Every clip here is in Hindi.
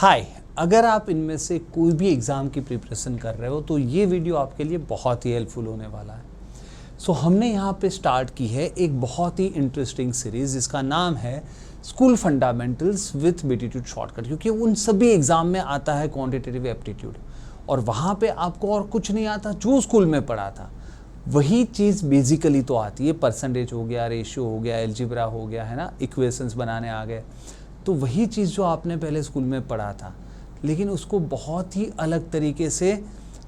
हाय, अगर आप इनमें से कोई भी एग्ज़ाम की प्रिपरेशन कर रहे हो तो ये वीडियो आपके लिए बहुत ही हेल्पफुल होने वाला है। हमने यहाँ पे स्टार्ट की है एक बहुत ही इंटरेस्टिंग सीरीज़ जिसका नाम है school fundamentals with beatitude shortcut, क्योंकि उन सभी एग्ज़ाम में आता है क्वांटिटेटिव एप्टीट्यूड और वहाँ पे आपको और कुछ नहीं आता जो स्कूल में पढ़ा था वही चीज़ बेसिकली तो आती है। परसेंटेज हो गया, रेशियो हो गया, एल्जिब्रा हो गया, है ना, इक्वेशंस बनाने आ गए, तो वही चीज़ जो आपने पहले स्कूल में पढ़ा था, लेकिन उसको बहुत ही अलग तरीके से,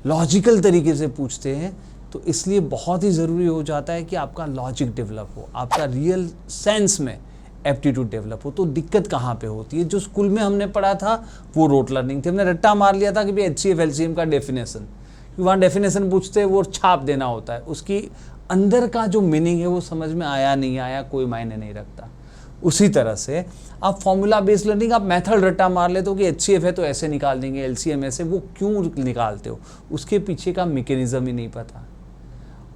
लॉजिकल तरीके से पूछते हैं। तो इसलिए बहुत ही ज़रूरी हो जाता है कि आपका लॉजिक डेवलप हो, आपका रियल सेंस में एप्टीट्यूड डेवलप हो। तो दिक्कत कहाँ पे होती है? जो स्कूल में हमने पढ़ा था वो रोट लर्निंग थी, हमने रट्टा मार लिया था कि भाई HCF LCM का डेफिनेशन, वहाँ डेफिनेशन पूछते हैं, वो छाप देना होता है, उसकी अंदर का जो मीनिंग है वो समझ में आया नहीं आया कोई मायने नहीं रखता। उसी तरह से आप फॉर्मूला बेस्ड लर्निंग, आप मेथड रट्टा मार लेते हो कि HCF है तो ऐसे निकाल देंगे, LCM ऐसे, वो क्यों निकालते हो, उसके पीछे का मैकेनिज्म ही नहीं पता।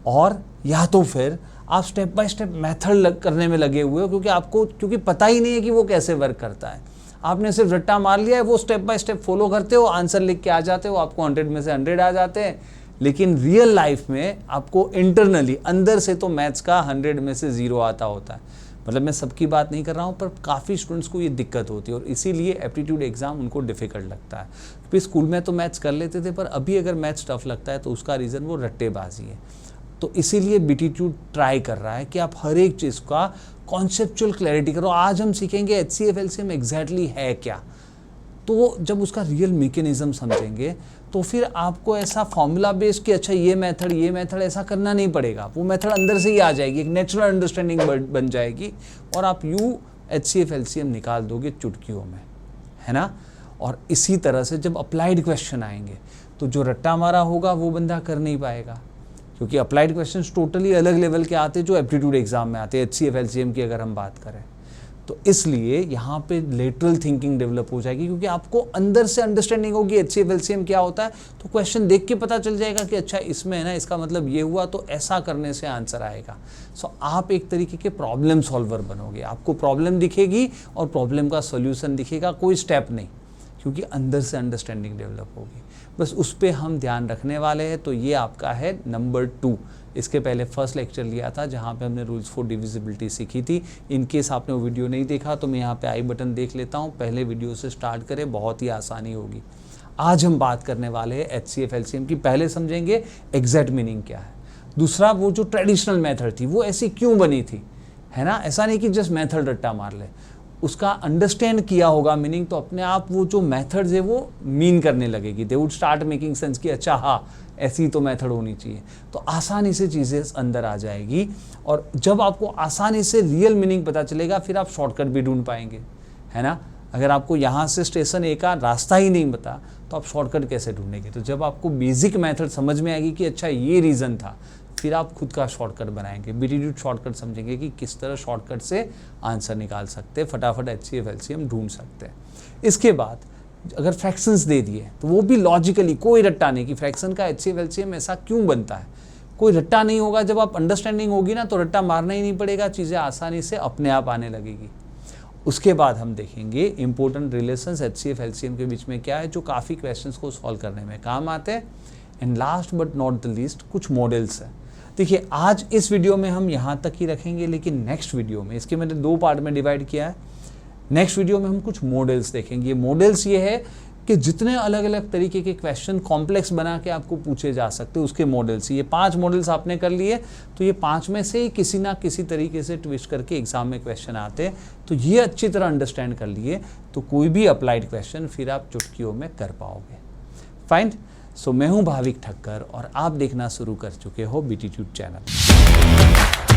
और या तो फिर आप स्टेप बाय स्टेप मेथड करने में लगे हुए हो क्योंकि पता ही नहीं है कि वो कैसे वर्क करता है। आपने सिर्फ रट्टा मार लिया है, वो स्टेप बाय स्टेप फॉलो करते हो, आंसर लिख के आ जाते हो, आपको 100 में से 100 आ जाते हैं। लेकिन रियल लाइफ में आपको इंटरनली अंदर से तो मैथ्स का 100 में से 0 आता होता है। मतलब मैं सबकी बात नहीं कर रहा हूँ, पर काफ़ी स्टूडेंट्स को ये दिक्कत होती है और इसीलिए एप्टीट्यूड एग्जाम उनको डिफ़िकल्ट लगता है। क्योंकि स्कूल में तो मैथ्स कर लेते थे, पर अभी अगर मैथ्स टफ लगता है तो उसका रीज़न वो रट्टेबाजी है। तो इसीलिए बीटीट्यूड ट्राई कर रहा है कि आप हर एक चीज़ का कॉन्सेप्चुअल क्लैरिटी करो। आज हम सीखेंगे HCF LCM एग्जैक्टली है क्या, तो जब उसका रियल मैकेनिज्म समझेंगे तो फिर आपको ऐसा फॉर्मूला बेस्ड कि अच्छा ये मेथड ऐसा करना नहीं पड़ेगा। वो मेथड अंदर से ही आ जाएगी, एक नेचुरल अंडरस्टैंडिंग बन जाएगी और आप HCF LCM निकाल दोगे चुटकियों में, है ना। और इसी तरह से जब अप्लाइड क्वेश्चन आएंगे तो जो रट्टा मारा होगा वो बंदा कर नहीं पाएगा, क्योंकि अप्लाइड क्वेश्चंस टोटली अलग लेवल के आते हैं जो एप्टीट्यूड एग्जाम में आते हैं। HCF LCM की अगर हम बात करें तो इसलिए यहाँ पे लेटरल थिंकिंग डेवलप हो जाएगी, क्योंकि आपको अंदर से अंडरस्टैंडिंग होगी HCF LCM क्या होता है। तो क्वेश्चन देख के पता चल जाएगा कि अच्छा इसमें है ना, इसका मतलब ये हुआ तो ऐसा करने से आंसर आएगा। आप एक तरीके के प्रॉब्लम सॉल्वर बनोगे, आपको प्रॉब्लम दिखेगी और प्रॉब्लम का सोल्यूशन दिखेगा, कोई स्टेप नहीं, क्योंकि अंदर से अंडरस्टैंडिंग डेवलप होगी। बस उस पर हम ध्यान रखने वाले हैं। तो ये आपका है नंबर 2। इसके पहले फर्स्ट लेक्चर लिया था जहाँ पे हमने रूल्स फॉर डिविजिबिलिटी सीखी थी। इन केस आपने वो वीडियो नहीं देखा तो मैं यहाँ पे आई बटन देख लेता हूँ, पहले वीडियो से स्टार्ट करें, बहुत ही आसानी होगी। आज हम बात करने वाले हैं HCF LCM की। पहले समझेंगे एग्जैक्ट मीनिंग क्या है, दूसरा वो जो ट्रेडिशनल मेथड थी वो ऐसी क्यों बनी थी, है ना। ऐसा नहीं कि जस्ट मेथड रट्टा मार ले, उसका अंडरस्टैंड किया होगा मीनिंग, तो अपने आप वो जो मेथड्स है वो मीन करने लगेगी। They would start making sense कि अच्छा हाँ ऐसी तो मेथड होनी चाहिए, तो आसानी से चीज़ें अंदर आ जाएगी। और जब आपको आसानी से रियल मीनिंग पता चलेगा फिर आप शॉर्टकट भी ढूंढ पाएंगे, है ना। अगर आपको यहाँ से स्टेशन A का रास्ता ही नहीं पता तो आप शॉर्टकट कैसे ढूंढेंगे। तो जब आपको बेसिक मेथड समझ में आएगी कि अच्छा ये रीज़न था, फिर आप खुद का शॉर्टकट बनाएंगे। बीटीट्यूड शॉर्टकट समझेंगे कि किस तरह शॉर्टकट से आंसर निकाल सकते हैं, फटाफट HCF LCM ढूंढ सकते हैं। इसके बाद अगर फ्रैक्शंस दे दिए तो वो भी लॉजिकली, कोई रट्टा नहीं कि फ्रैक्शन का HCF LCM ऐसा क्यों बनता है, कोई रट्टा नहीं होगा। जब आप अंडरस्टैंडिंग होगी ना तो रट्टा मारना ही नहीं पड़ेगा, चीज़ें आसानी से अपने आप आने लगेगी। उसके बाद हम देखेंगे इंपॉर्टेंट रिलेशंस HCF LCM के बीच में क्या है, जो काफ़ी क्वेश्चंस को सॉल्व करने में काम आते हैं। And last but not the least कुछ मॉडल्स हैं। देखिए आज इस वीडियो में हम यहाँ तक ही रखेंगे, लेकिन नेक्स्ट वीडियो में, इसके मैंने 2 पार्ट में डिवाइड किया है, नेक्स्ट वीडियो में हम कुछ मॉडल्स देखेंगे। मॉडल्स ये है कि जितने अलग अलग तरीके के क्वेश्चन कॉम्प्लेक्स बना के आपको पूछे जा सकते हैं उसके मॉडल्स। ये 5 मॉडल्स आपने कर लिए तो ये 5 में से ही किसी ना किसी तरीके से ट्विस्ट करके एग्जाम में क्वेश्चन आते हैं। तो ये अच्छी तरह अंडरस्टैंड कर लिए तो कोई भी अप्लाइड क्वेश्चन फिर आप चुटकियों में कर पाओगे। फाइन। मैं हूं भाविक ठक्कर और आप देखना शुरू कर चुके हो बीटीट्यूड चैनल।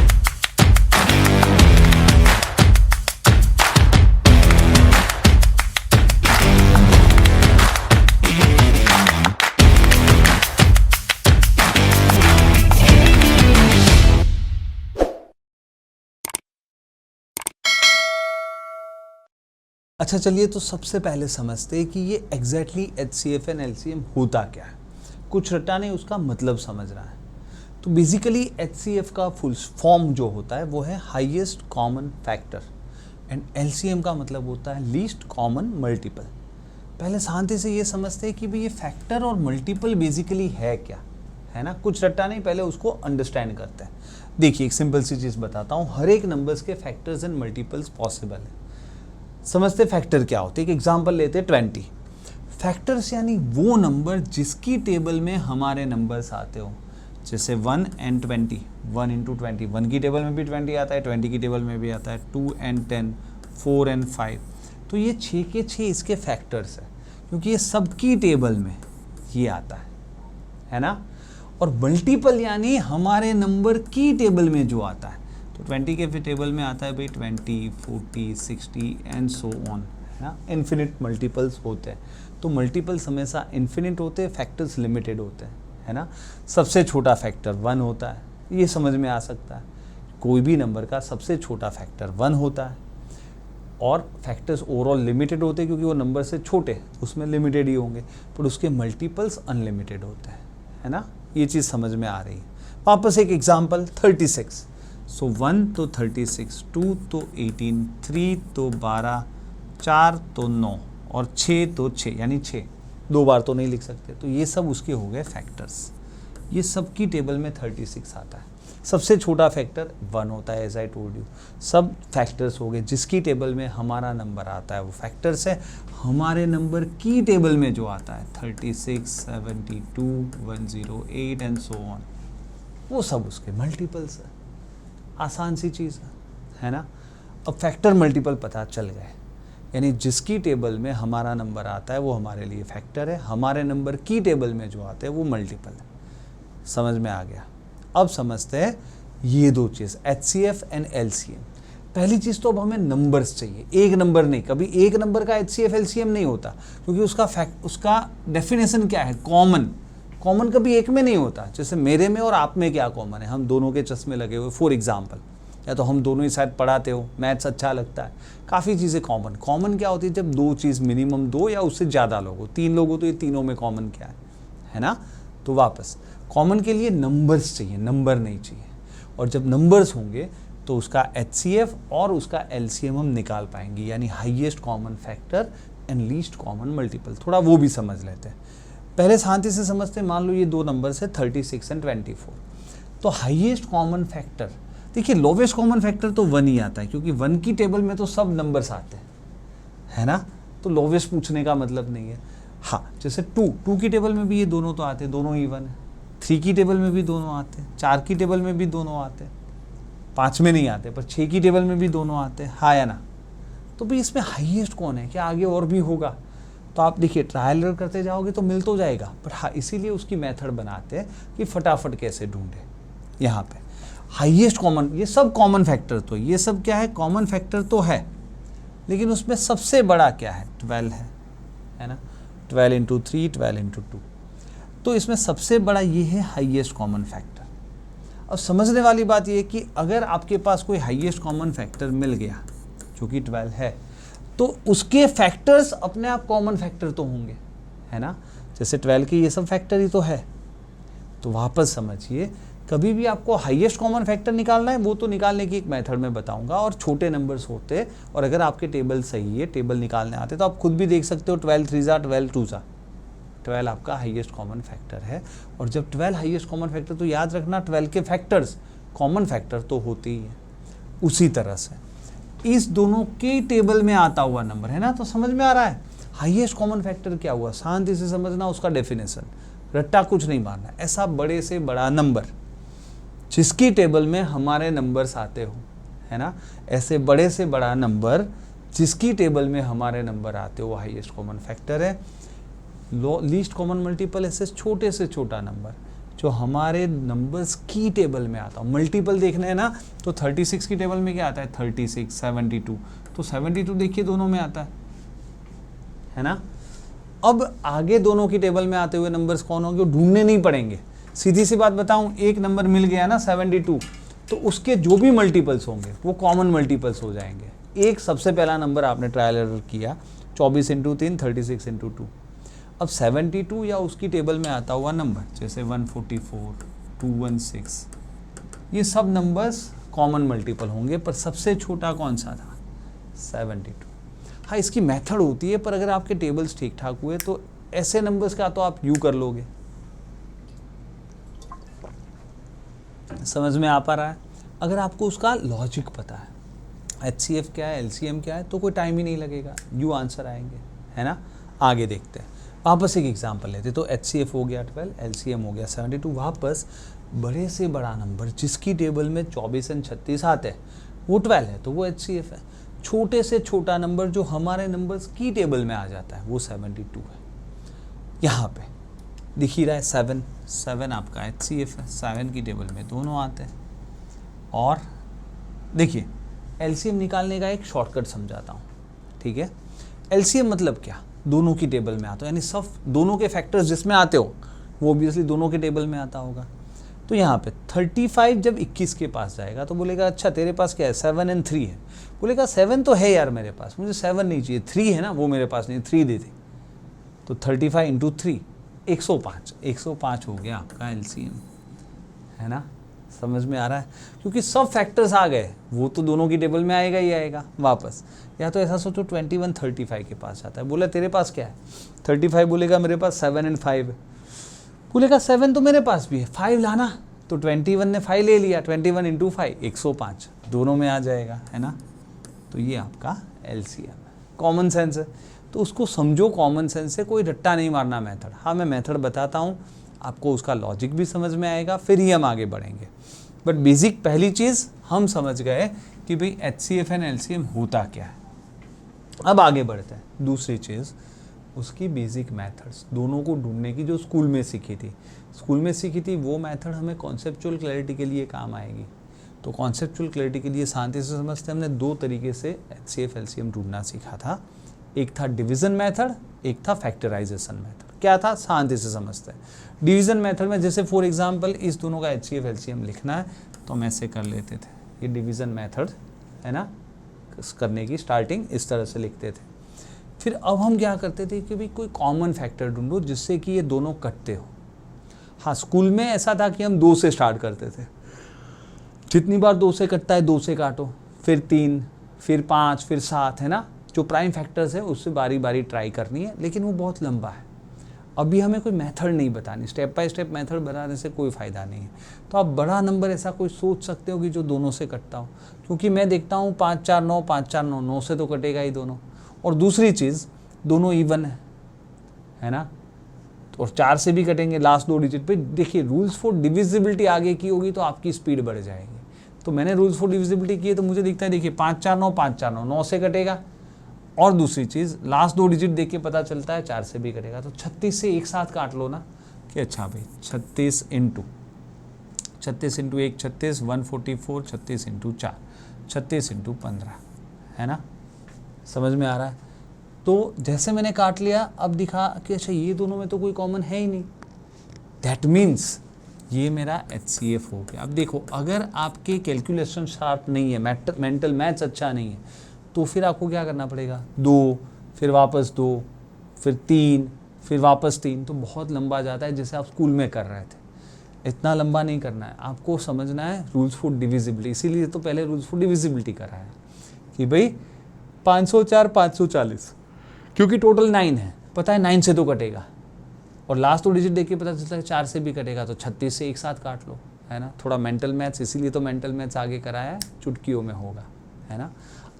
अच्छा चलिए, तो सबसे पहले समझते हैं कि ये एग्जैक्टली HCF एंड LCM होता क्या है। कुछ रट्टा नहीं, उसका मतलब समझना है। तो बेसिकली HCF का फुल फॉर्म जो होता है वो है highest common factor and LCM का मतलब होता है लीस्ट कॉमन मल्टीपल। पहले शांति से ये समझते हैं कि भाई ये फैक्टर और मल्टीपल बेसिकली है क्या, है ना, कुछ रट्टा नहीं, पहले उसको अंडरस्टैंड करते हैं। देखिए एक सिंपल सी चीज़ बताता हूँ, हर एक नंबर्स के फैक्टर्स एंड मल्टीपल्स पॉसिबल है। समझते फैक्टर क्या होते हैं, एक एग्जांपल लेते हैं 20। फैक्टर्स यानी वो नंबर जिसकी टेबल में हमारे नंबर्स आते हो, जैसे 1 and 20, 1 into 20, 1 की टेबल में भी 20 आता है, 20 की टेबल में भी आता है, 2 and 10, 4 and 5। तो ये 6 के 6 इसके फैक्टर्स है, क्योंकि ये सबकी टेबल में ये आता है ना। और मल्टीपल यानी हमारे नंबर की टेबल में जो आता है, तो 20 के फिर टेबल में आता है भाई 20, 40, 60 एंड सो ऑन, है ना। इन्फिनिट मल्टीपल्स होते हैं, तो मल्टीपल्स हमेशा इन्फिनिट होते हैं, फैक्टर्स लिमिटेड होते हैं, है ना। सबसे छोटा फैक्टर 1 होता है, ये समझ में आ सकता है, कोई भी नंबर का सबसे छोटा फैक्टर 1 होता है। और फैक्टर्स ओवरऑल लिमिटेड होते हैं क्योंकि वो नंबर से छोटे, उसमें लिमिटेड ही होंगे, पर उसके मल्टीपल्स अनलिमिटेड होते हैं, है ना। ये चीज़ समझ में आ रही है। वापस एक एग्जांपल 36। सो 1 तो 36, 2 तो 18, 3 तो 12, 4 तो 9 और 6 तो 6, यानी 6 2 बार तो नहीं लिख सकते। तो ये सब उसके हो गए फैक्टर्स। ये सब की टेबल में 36 आता है। सबसे छोटा फैक्टर 1 होता है, एज आई टोल्ड यू। सब फैक्टर्स हो गए, जिसकी टेबल में हमारा नंबर आता है वो फैक्टर्स है। हमारे नंबर की टेबल में जो आता है 36, 72, 108 एंड सो ऑन, वो सब उसके मल्टीपल्स है। आसान सी चीज़ है ना। अब फैक्टर मल्टीपल पता चल गए, यानी जिसकी टेबल में हमारा नंबर आता है वो हमारे लिए फैक्टर है, हमारे नंबर की टेबल में जो आते हैं वो मल्टीपल है। समझ में आ गया। अब समझते हैं ये दो चीज़, HCF एंड LCM। पहली चीज़ तो अब हमें नंबर्स चाहिए, एक नंबर नहीं। कभी एक नंबर का HCF LCM नहीं होता, क्योंकि उसका डेफिनेशन क्या है, कॉमन कभी एक में नहीं होता। जैसे मेरे में और आप में क्या कॉमन है, हम दोनों के चश्मे लगे हुए फॉर एग्जाम्पल, या तो हम दोनों ही शायद पढ़ाते हो, मैथ्स अच्छा लगता है, काफ़ी चीज़ें कॉमन क्या होती है, जब दो चीज़ मिनिमम 2 या उससे ज़्यादा लोग हो, 3 लोग हो तो ये तीनों में कॉमन क्या है ना। तो वापस कॉमन के लिए नंबर्स चाहिए, नंबर नहीं चाहिए। और जब नंबर्स होंगे तो उसका HCF और उसका LCM हम निकाल पाएंगे, यानी highest common factor and least common multiple. थोड़ा वो भी समझ लेते हैं, पहले शांति से समझते हैं। मान लो ये दो नंबर्स है 36 एंड 24। तो हाईएस्ट कॉमन फैक्टर, देखिए लोवेस्ट कॉमन फैक्टर तो 1 ही आता है, क्योंकि 1 की टेबल में तो सब नंबर्स आते हैं, है ना। तो लोवेस्ट पूछने का मतलब नहीं है। हाँ, जैसे 2 की टेबल में भी ये दोनों तो आते हैं, दोनों इवन है। 3 की टेबल में भी दोनों आते हैं, 4 की टेबल में भी दोनों आते हैं, 5 में नहीं आते, पर 6 की टेबल में भी दोनों आते हैं, हाँ या ना। तो भाई इसमें हाईएस्ट कौन है, क्या आगे और भी होगा? तो आप देखिए ट्रायल एरर करते जाओगे तो मिल तो जाएगा, पर हाँ इसीलिए उसकी मेथड बनाते हैं कि फटाफट कैसे ढूंढे। यहाँ पे हाईएस्ट कॉमन, ये सब कॉमन फैक्टर, तो ये सब क्या है, कॉमन फैक्टर तो है, लेकिन उसमें सबसे बड़ा क्या है, 12 है ना। 12 into 3, 12 into 2, तो इसमें सबसे बड़ा ये है हाईएस्ट कॉमन फैक्टर। अब समझने वाली बात ये है कि अगर आपके पास कोई हाईएस्ट कॉमन फैक्टर मिल गया जो कि 12 है, तो उसके फैक्टर्स अपने आप कॉमन फैक्टर तो होंगे, है ना। जैसे 12 के ये सब फैक्टर ही तो है। तो वापस समझिए, कभी भी आपको हाईएस्ट कॉमन फैक्टर निकालना है, वो तो निकालने की एक मेथड में बताऊंगा, और छोटे नंबर्स होते, और अगर आपके टेबल सही है, टेबल निकालने आते, तो आप खुद भी देख सकते हो 12 3 12 2 12 आपका हाईएस्ट कॉमन फैक्टर है। और जब 12 हाईएस्ट कॉमन फैक्टर, तो याद रखना 12 के फैक्टर्स कॉमन फैक्टर तो होते ही है। उसी तरह से इस दोनों के टेबल में आता हुआ नंबर है ना, तो समझ में आ रहा है हाईएस्ट कॉमन फैक्टर क्या हुआ, शांति से समझना उसका डेफिनेशन, रट्टा कुछ नहीं मारना। ऐसा बड़े से बड़ा नंबर जिसकी टेबल में हमारे नंबर्स आते हो, है ना, ऐसे बड़े से बड़ा नंबर जिसकी टेबल में हमारे नंबर आते हो वो हाईएस्ट कॉमन फैक्टर है। लीस्ट कॉमन मल्टीपल ऐसे छोटे से छोटा नंबर जो हमारे नंबर्स की टेबल में आता हो। मल्टीपल देखना है ना, तो 36 की टेबल में क्या आता है, 36, 72, तो 72 देखिए दोनों में आता है ना। अब आगे दोनों की टेबल में आते हुए नंबर्स कौन होंगे, वो ढूंढने नहीं पड़ेंगे। सीधी सी बात बताऊं, एक नंबर मिल गया ना 72, तो उसके जो भी मल्टीपल्स होंगे वो कॉमन मल्टीपल्स हो जाएंगे। एक सबसे पहला नंबर आपने ट्रायल एरर किया, 24 into 3, 36 into 2। अब 72 या उसकी टेबल में आता हुआ नंबर जैसे 144, 216, ये सब नंबर्स कॉमन मल्टीपल होंगे, पर सबसे छोटा कौन सा था, 72। हाँ इसकी मेथड होती है, पर अगर आपके टेबल्स ठीक ठाक हुए तो ऐसे नंबर्स का तो आप यू कर लोगे। समझ में आ पा रहा है? अगर आपको उसका लॉजिक पता है, HCF क्या है, LCM क्या है, तो कोई टाइम ही नहीं लगेगा, यू आंसर आएंगे, है ना। आगे देखते हैं, वापस एक एग्जांपल लेते। तो HCF हो गया 12, LCM हो गया 72। वापस बड़े से बड़ा नंबर जिसकी टेबल में 24 और 36 आते हैं वो 12 है, तो वो HCF है। छोटे से छोटा नंबर जो हमारे नंबर्स की टेबल में आ जाता है वो 72 है। यहाँ पे दिख ही रहा है 7 आपका HCF है, 7 की टेबल में दोनों आते हैं। और देखिए LCM निकालने का एक शॉर्टकट समझाता हूँ, ठीक है। LCM मतलब क्या, दोनों की टेबल में आता हो, यानी सब दोनों के फैक्टर्स जिसमें आते हो वो ऑब्वियसली दोनों के टेबल में आता होगा। तो यहाँ पे 35 जब 21 के पास जाएगा तो बोलेगा अच्छा तेरे पास क्या है, 7 और 3 है। बोलेगा 7 तो है यार मेरे पास, मुझे 7 नहीं चाहिए, 3 है ना, वो मेरे पास नहीं, 3 दे दे। तो 35 इंटू 3 105 हो गया आपका LCM, है ना। समझ में आ रहा है? क्योंकि सब फैक्टर्स आ गए, वो तो दोनों की टेबल में आएगा ही आएगा वापस। या तो ऐसा सोचो 21 35 के पास आता है, बोला तेरे पास क्या है, 35 बोलेगा मेरे पास 7 और 5 है। बोलेगा 7 तो मेरे पास भी है, 5 लाना, तो 21 ने 5 ले लिया, 21 इंटू 5 105 दोनों में आ जाएगा, है ना। तो ये आपका LCM है, कॉमन सेंस है। तो उसको समझो कॉमन सेंस से, कोई रट्टा नहीं मारना मेथड। हाँ मैं मेथड बताता हूँ, आपको उसका लॉजिक भी समझ में आएगा, फिर ही हम आगे बढ़ेंगे। बट बेसिक पहली चीज़ हम समझ गए कि भाई HCF एंड LCM होता क्या है। अब आगे बढ़ते हैं, दूसरी चीज़ उसकी बेसिक मेथड्स, दोनों को ढूंढने की जो स्कूल में सीखी थी वो मेथड हमें कॉन्सेप्चुअल क्लैरिटी के लिए काम आएगी। तो कॉन्सेप्चुअल क्लैरिटी के लिए शांति से समझते हमने 2 तरीके से HCF LCM ढूंढना सीखा था। एक था डिवीज़न मेथड, एक था फैक्टराइजेशन मेथड। क्या था, शांति से समझते हैं। डिवीज़न मेथड में जैसे फॉर एग्जांपल इस दोनों का HCF LCM लिखना है तो हम ऐसे कर लेते थे, ये डिवीज़न मेथड है ना, करने की स्टार्टिंग इस तरह से लिखते थे। फिर अब हम क्या करते थे कि भाई कोई कॉमन फैक्टर ढूंढो जिससे कि ये दोनों कटते हो। हाँ स्कूल में ऐसा था कि हम 2 से स्टार्ट करते थे, जितनी बार 2 से कटता है 2 से काटो, फिर 3, फिर 5, फिर 7, है ना। जो प्राइम फैक्टर्स है उससे बारी बारी ट्राई करनी है, लेकिन वो बहुत लंबा है। अभी हमें कोई मेथड नहीं बतानी, स्टेप बाय स्टेप मेथड बनाने से कोई फ़ायदा नहीं है। तो आप बड़ा नंबर ऐसा कोई सोच सकते हो कि जो दोनों से कटता हो, क्योंकि मैं देखता हूँ 5 4 9 5 4 9 9 से तो कटेगा ही दोनों। और दूसरी चीज़ दोनों इवन है ना, और 4 से भी कटेंगे लास्ट 2 डिजिट पे। देखिए रूल्स फॉर डिविजिबिलिटी आगे की होगी तो आपकी स्पीड बढ़ जाएगी। तो मैंने रूल्स फॉर डिविजिबिलिटी किए तो मुझे दिखता है, देखिए 5 4 9 5 4 9 9 से कटेगा। और दूसरी चीज़ लास्ट 2 डिजिट देख के पता चलता है 4 से भी कटेगा। तो 36 से एक साथ काट लो ना कि अच्छा भाई 36 इंटू 1 36, 144, 36 इंटू 4 36 इंटू 15, है ना। समझ में आ रहा है? तो जैसे मैंने काट लिया, अब दिखा कि अच्छा ये दोनों में तो कोई कॉमन है ही नहीं, दैट मीन्स ये मेरा HCF हो गया। अब देखो अगर आपके कैलकुलेशन शार्प नहीं है, मेंटल मैथ्स अच्छा नहीं है, तो फिर आपको क्या करना पड़ेगा, 2 फिर वापस 2 फिर 3 फिर वापस 3, तो बहुत लंबा जाता है जैसे आप स्कूल में कर रहे थे। इतना लंबा नहीं करना है, आपको समझना है रूल्स फॉर डिविजिबिलिटी। इसीलिए तो पहले रूल्स फॉर डिविजिबिलिटी कराया कि भाई 504 540, क्योंकि टोटल 9 है, पता है 9 से तो कटेगा, और लास्ट 2 डिजिट देख के पता चलता है 4 से भी कटेगा, तो 36 से एक साथ काट लो, है ना। थोड़ा मेंटल मैथ्स, इसीलिए तो मेंटल मैथ्स आगे कराया है, चुटकियों में होगा, है ना।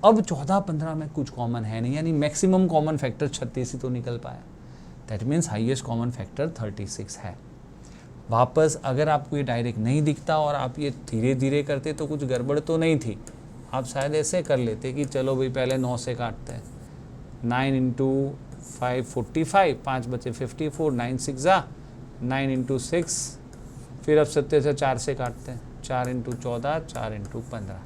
अब 14 15 में कुछ कॉमन है नहीं, यानी मैक्सिमम कॉमन फैक्टर 36 ही तो निकल पाया। That means highest common factor 36 है। वापस अगर आपको ये डायरेक्ट नहीं दिखता और आप ये धीरे धीरे करते तो कुछ गड़बड़ तो नहीं थी। आप शायद ऐसे कर लेते कि चलो भाई पहले 9 से काटते हैं, 9 इंटू 5 45, 5 बचे 54, 9 6 जा 9 इंटू 6, फिर अब 70 से 4 से काटते हैं, 4 इंटू 14, 4 इंटू 15,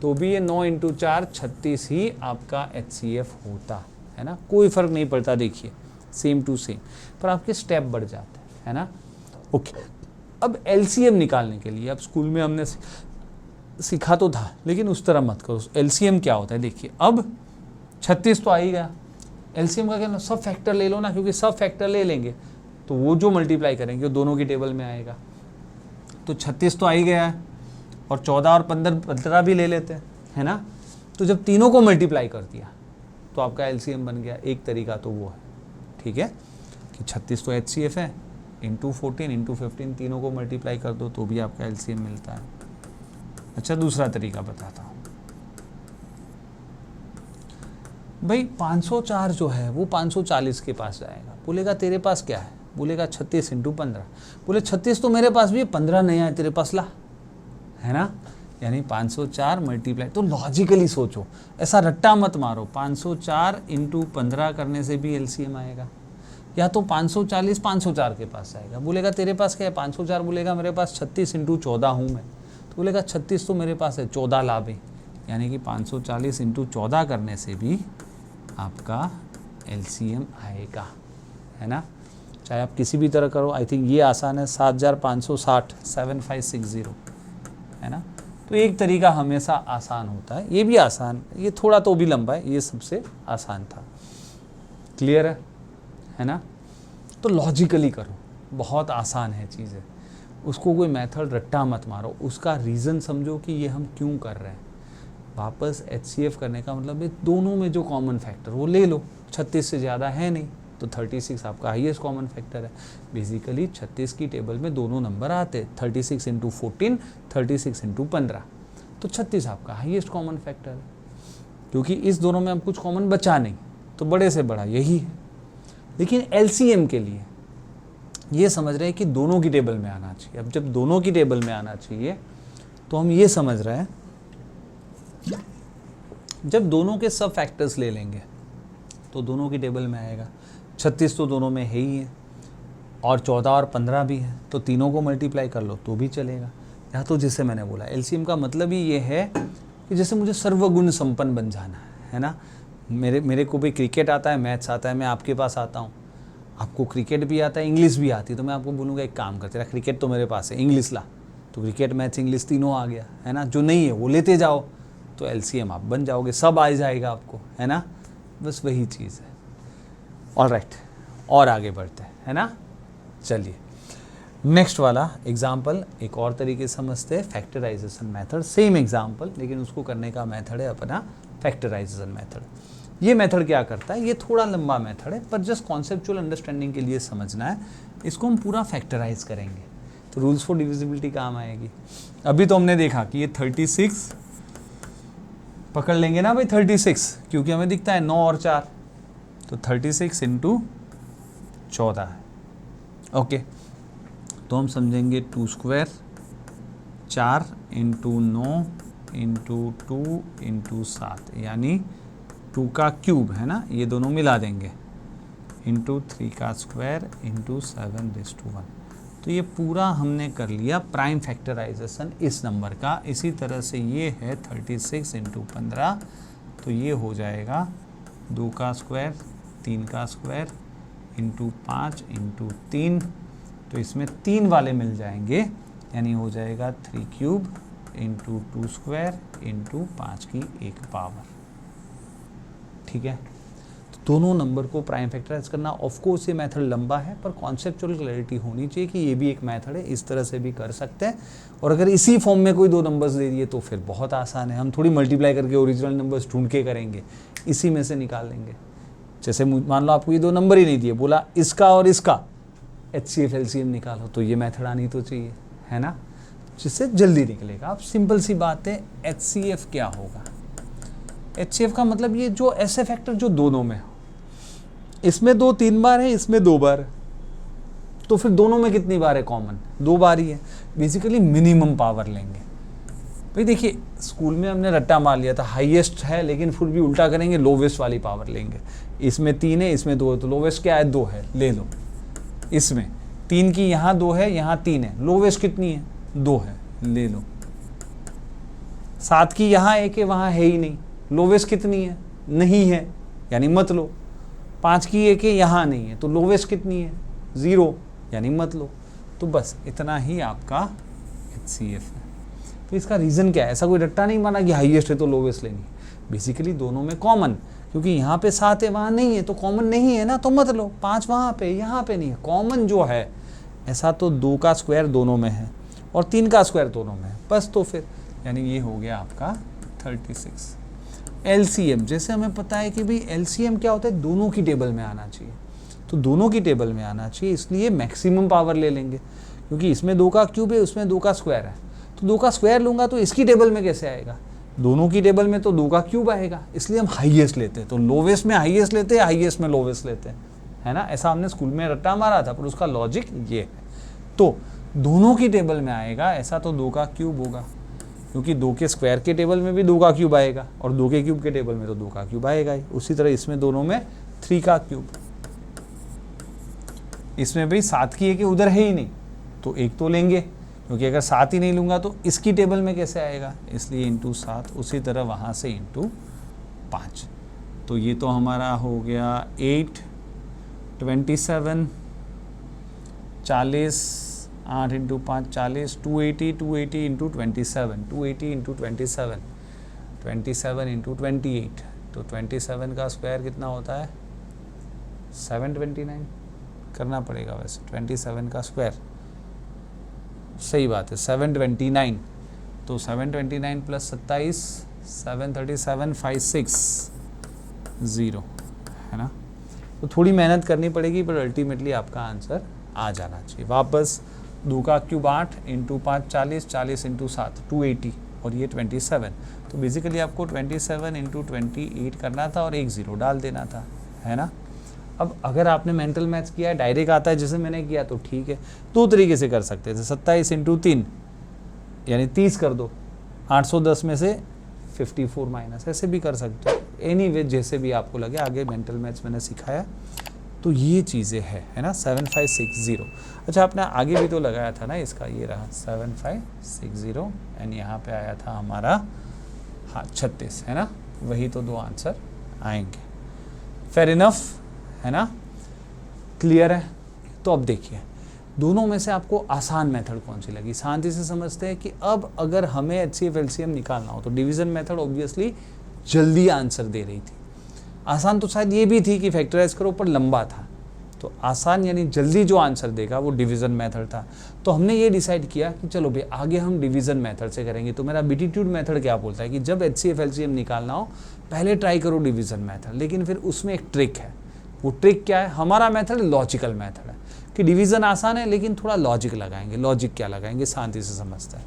तो भी ये 9 इंटू 4 36 ही आपका HCF होता है ना। कोई फ़र्क नहीं पड़ता, देखिए सेम टू सेम, पर आपके स्टेप बढ़ जाते हैं, है ना। ओके, अब LCM निकालने के लिए, अब स्कूल में हमने सीखा तो था लेकिन उस तरह मत करो। LCM क्या होता है, देखिए अब 36 तो आ ही गया। LCM का क्या, सब फैक्टर ले लो ना, क्योंकि सब फैक्टर ले लेंगे तो वो जो मल्टीप्लाई करेंगे वो दोनों की टेबल में आएगा। तो 36 तो आ ही गया है, और 14 और 15 भी ले लेते हैं, है ना। तो जब तीनों को मल्टीप्लाई कर दिया तो आपका एलसीएम बन गया। एक तरीका तो वो है, ठीक है, कि 36 तो HCF है, इंटू 14 इंटू 15 तीनों को मल्टीप्लाई कर दो तो भी आपका एलसीएम मिलता है। अच्छा, दूसरा तरीका बताता हूँ भाई। 504 जो है वो 540 के पास जाएगा, बोलेगा तेरे पास क्या है, बोलेगा 36 इंटू 15, बोले 36 तो मेरे पास भी है, 15 नहीं है तेरे पास, ला, है ना। यानी 504 मल्टीप्लाई, तो लॉजिकली सोचो, ऐसा रट्टा मत मारो। 504 इंटू 15 करने से भी एलसीएम आएगा, या तो 540 504 के पास आएगा, बोलेगा तेरे पास क्या है 504, बोलेगा मेरे पास 36 इंटू 14 हूँ मैं, तो बोलेगा 36 तो मेरे पास है, 14 ला भी, यानी कि 540 इंटू 14 करने से भी आपका एलसीएम आएगा, है ना। चाहे आप किसी भी तरह करो, आई थिंक ये आसान है, 7560 7560, है ना। तो एक तरीका हमेशा आसान होता है, ये भी आसान, ये थोड़ा तो भी लंबा है, ये सबसे आसान था। क्लियर है ना। तो लॉजिकली करो, बहुत आसान है चीज़ें, उसको कोई मेथड रट्टा मत मारो, उसका रीज़न समझो कि ये हम क्यों कर रहे हैं। वापस HCF करने का मतलब ये दोनों में जो कॉमन फैक्टर वो ले लो, 36 से ज़्यादा है नहीं तो 36 आपका हाईएस्ट कॉमन फैक्टर है। बेसिकली 36 की टेबल में दोनों नंबर आते, 36 इंटू 14, 36 इंटू 15, तो 36 आपका हाईएस्ट कॉमन फैक्टर है, क्योंकि इस दोनों में अब कुछ कॉमन बचा नहीं, तो बड़े से बड़ा यही है। लेकिन LCM के लिए ये समझ रहे हैं कि दोनों की टेबल में आना चाहिए। अब जब दोनों की टेबल में आना चाहिए तो हम ये समझ रहे हैं, जब दोनों के सब फैक्टर्स ले लेंगे तो दोनों की टेबल में आएगा। 36 तो दोनों में है ही है, और 14 और 15 भी है, तो तीनों को मल्टीप्लाई कर लो तो भी चलेगा। या तो जैसे मैंने बोला, LCM का मतलब ही ये है कि जैसे मुझे सर्वगुण संपन्न बन जाना है ना। मेरे को भी क्रिकेट आता है, मैथ्स आता है, मैं आपके पास आता हूँ, आपको क्रिकेट भी आता है, इंग्लिश भी आती है, तो मैं आपको बोलूँगा एक काम कर, तेरा क्रिकेट तो मेरे पास है, इंग्लिश ला, तो क्रिकेट मैथ्स इंग्लिश तीनों आ गया, है ना। जो नहीं है वो लेते जाओ, तो LCM आप बन जाओगे, सब आ जाएगा आपको, है ना। बस वही चीज़ है। ऑलराइट, और आगे बढ़ते हैं, है ना। चलिए नेक्स्ट वाला एग्जाम्पल एक और तरीके से समझते हैं, फैक्टराइजेशन मेथड। सेम एग्जाम्पल, लेकिन उसको करने का मेथड है अपना फैक्टराइजेशन मेथड। ये मेथड क्या करता है, ये थोड़ा लंबा मेथड है, पर जस्ट कॉन्सेप्चुअल अंडरस्टैंडिंग के लिए समझना है। इसको हम पूरा फैक्टराइज करेंगे तो रूल्स फॉर डिविजिबिलिटी काम आएगी। अभी तो हमने देखा कि ये 36 पकड़ लेंगे ना भाई, 36, क्योंकि हमें दिखता है 9 और 4, तो 36 इंटू 14 है। ओके, तो हम समझेंगे 2 स्क्वायर, 4 इंटू 9 इंटू 2 इंटू 7, यानी 2 का क्यूब, है ना, ये दोनों मिला देंगे, इंटू 3 का स्क्वायर इंटू 7⁻1। तो ये पूरा हमने कर लिया प्राइम फैक्टराइजेशन इस नंबर का। इसी तरह से ये है 36 इंटू 15, तो ये हो जाएगा 2 का स्क्वायर 3 का स्क्वायर इंटू 5 इंटू 3, तो इसमें 3 वाले मिल जाएंगे, यानी हो जाएगा 3 क्यूब इंटू 2 स्क्वायर इंटू 5 की 1 पावर। ठीक है, तो दोनों नंबर को प्राइम फैक्टराइज करना, ऑफ कोर्स ये मेथड लंबा है, पर कॉन्सेप्चुअल क्लैरिटी होनी चाहिए कि ये भी एक मेथड है, इस तरह से भी कर सकते हैं। और अगर इसी फॉर्म में कोई 2 नंबर्स दे दिए तो फिर बहुत आसान है, हम थोड़ी मल्टीप्लाई करके ओरिजिनल नंबर्स ढूंढ के करेंगे, इसी में से निकाल लेंगे। जैसे मान लो आपको ये 2 नंबर ही नहीं दिए, बोला इसका और इसका HCF LCM निकालो, तो ये मेथड आनी तो चाहिए, है ना, जिससे जल्दी निकलेगा। अब सिंपल सी बात है, HCF क्या होगा। HCF का मतलब ये जो ऐसे फैक्टर जो दोनों में हो, इसमें 2-3 बार है, इसमें 2 बार है, तो फिर दोनों में कितनी बार है कॉमन, 2 बार ही है। बेसिकली मिनिमम पावर लेंगे भाई। देखिए स्कूल में हमने रट्टा मार लिया था, हाईएस्ट है, लेकिन फिर भी उल्टा करेंगे, लोवेस्ट वाली पावर लेंगे। इसमें 3 है, इसमें 2 है, तो लोवेस्ट क्या है, 2 है, ले लो। इसमें 3 की यहाँ 2 है, यहाँ 3 है, लोवेस्ट कितनी है, 2 है, ले लो। 7 की यहाँ 1 है, वहाँ है ही नहीं, लोवेस्ट कितनी है, नहीं है, यानी मत लो। 5 की 1 है, यहाँ नहीं है, तो लोवेस्ट कितनी है, 0, यानी मत लो। तो बस इतना ही आपका HCF है। तो इसका रीज़न क्या है, ऐसा कोई रट्टा नहीं माना कि हाईएस्ट है तो लोवेस्ट लेनी है। बेसिकली दोनों में कॉमन, क्योंकि यहाँ पे 7 है, वहाँ नहीं है, तो कॉमन नहीं है ना, तो मत लो। 5 वहाँ पे, यहाँ पे नहीं है, कॉमन जो है ऐसा तो 2 का स्क्वायर दोनों में है और 3 का स्क्वायर दोनों में है, बस। तो फिर यानी ये हो गया आपका 36। LCM, जैसे हमें पता है कि भाई LCM क्या होता है, दोनों की टेबल में आना चाहिए, तो दोनों की टेबल में आना चाहिए, इसलिए मैक्सिमम पावर ले लेंगे, क्योंकि इसमें 2 का क्यूब है, उसमें 2 का स्क्वायर है, तो 2 का स्क्वायर लूँगा तो इसकी टेबल में कैसे आएगा, दोनों की टेबल में तो 2 का क्यूब आएगा, इसलिए हम हाईएस्ट लेते हैं, तो लोवेस्ट में हाईएस्ट लेते हैं, हाईएस्ट में लोवेस्ट लेते हैं, है ना। ऐसा हमने स्कूल में रट्टा मारा था, पर उसका लॉजिक ये है। तो दोनों की टेबल में आएगा, ऐसा तो 2 का क्यूब होगा, क्योंकि 2 के स्क्वायर के टेबल में भी 2 का क्यूब आएगा, और 2 के क्यूब के टेबल में तो 2 का क्यूब आएगा ही। उसी तरह इसमें दोनों में 3 का क्यूब, इसमें भाई 7 की है कि उधर है ही नहीं, तो एक तो लेंगे, क्योंकि अगर 7 ही नहीं लूँगा तो इसकी टेबल में कैसे आएगा, इसलिए इंटू 7, उसी तरह वहाँ से इंटू 5। तो ये तो हमारा हो गया 8, 27, 40, 8 इंटू 5 40, 280, 280 इंटू 27, 280 इंटू 27, 27 इंटू 28, तो 27 का स्क्वायर कितना होता है, 729 करना पड़ेगा वैसे, 27 का स्क्वायर, सही बात है 729, तो 729 प्लस 27, 737, 560 है ना। तो थोड़ी मेहनत करनी पड़ेगी, पर अल्टीमेटली आपका आंसर आ जाना चाहिए। वापस 2 का क्यूब 8 इंटू 5 40, 40 इंटू 7 280, और ये 27, तो बेसिकली आपको 27 इंटू 28 करना था और एक 0 डाल देना था, है ना। अब अगर आपने मेंटल मैथ्स किया है, डायरेक्ट आता है जैसे मैंने किया, तो ठीक है, 2 तरीके से कर सकते थे, 27 इंटू 3 यानी 30 कर दो, 810 में से 54 माइनस, ऐसे भी कर सकते हो, एनीवे जैसे भी आपको लगे। आगे मेंटल मैथ्स मैंने सिखाया, तो ये चीज़ें है ना। 7560, अच्छा आपने आगे भी तो लगाया था ना इसका, ये रहा 7560, एंड यहाँ पे आया था हमारा 36, है ना, वही तो 2 आंसर आएंगे। फेयर इनफ, है ना, क्लियर है। तो अब देखिए दोनों में से आपको आसान मेथड कौन सी लगी, शांति से समझते हैं कि अब अगर हमें HCF LCM निकालना हो तो डिवीज़न मेथड ऑब्वियसली जल्दी आंसर दे रही थी। आसान तो शायद ये भी थी कि फैक्टराइज करो, पर लंबा था, तो आसान यानी जल्दी जो आंसर देगा वो डिवीज़न मेथड था। तो हमने ये डिसाइड किया कि चलो भाई आगे हम डिवीज़न मेथड से करेंगे। तो मेरा बीटीट्यूड मेथड क्या बोलता है कि जब HCF LCM निकालना हो पहले ट्राई करो डिवीज़न मेथड, लेकिन फिर उसमें एक ट्रिक है। वो ट्रिक क्या है, हमारा मेथड लॉजिकल मेथड है कि डिवीज़न आसान है लेकिन थोड़ा लॉजिक लगाएंगे। लॉजिक क्या लगाएंगे, शांति से समझते हैं।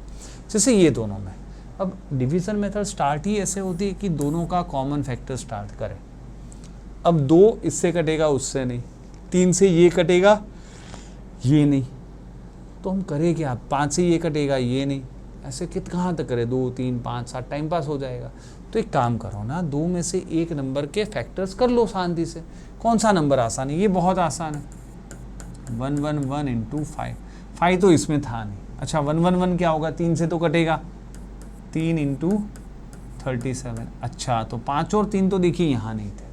जैसे ये दोनों में, अब डिवीज़न मेथड स्टार्ट ही ऐसे होती है कि दोनों का कॉमन फैक्टर स्टार्ट करें। अब 2 इससे कटेगा, उससे नहीं, 3 से ये कटेगा, ये नहीं, तो हम करें क्या, 5 से ये कटेगा, ये नहीं, ऐसे कहाँ तक करें, 2, 3, 5, 7 टाइम पास हो जाएगा। तो एक काम करो ना, 2 में से एक नंबर के फैक्टर्स कर लो शांति से। कौन सा नंबर आसान है, ये बहुत आसान है, 111 इंटू 5, 5 तो इसमें था नहीं। अच्छा 111 क्या होगा, 3 से तो कटेगा, 3 इंटू 37, अच्छा तो 5 और 3 तो देखिए यहाँ नहीं थे,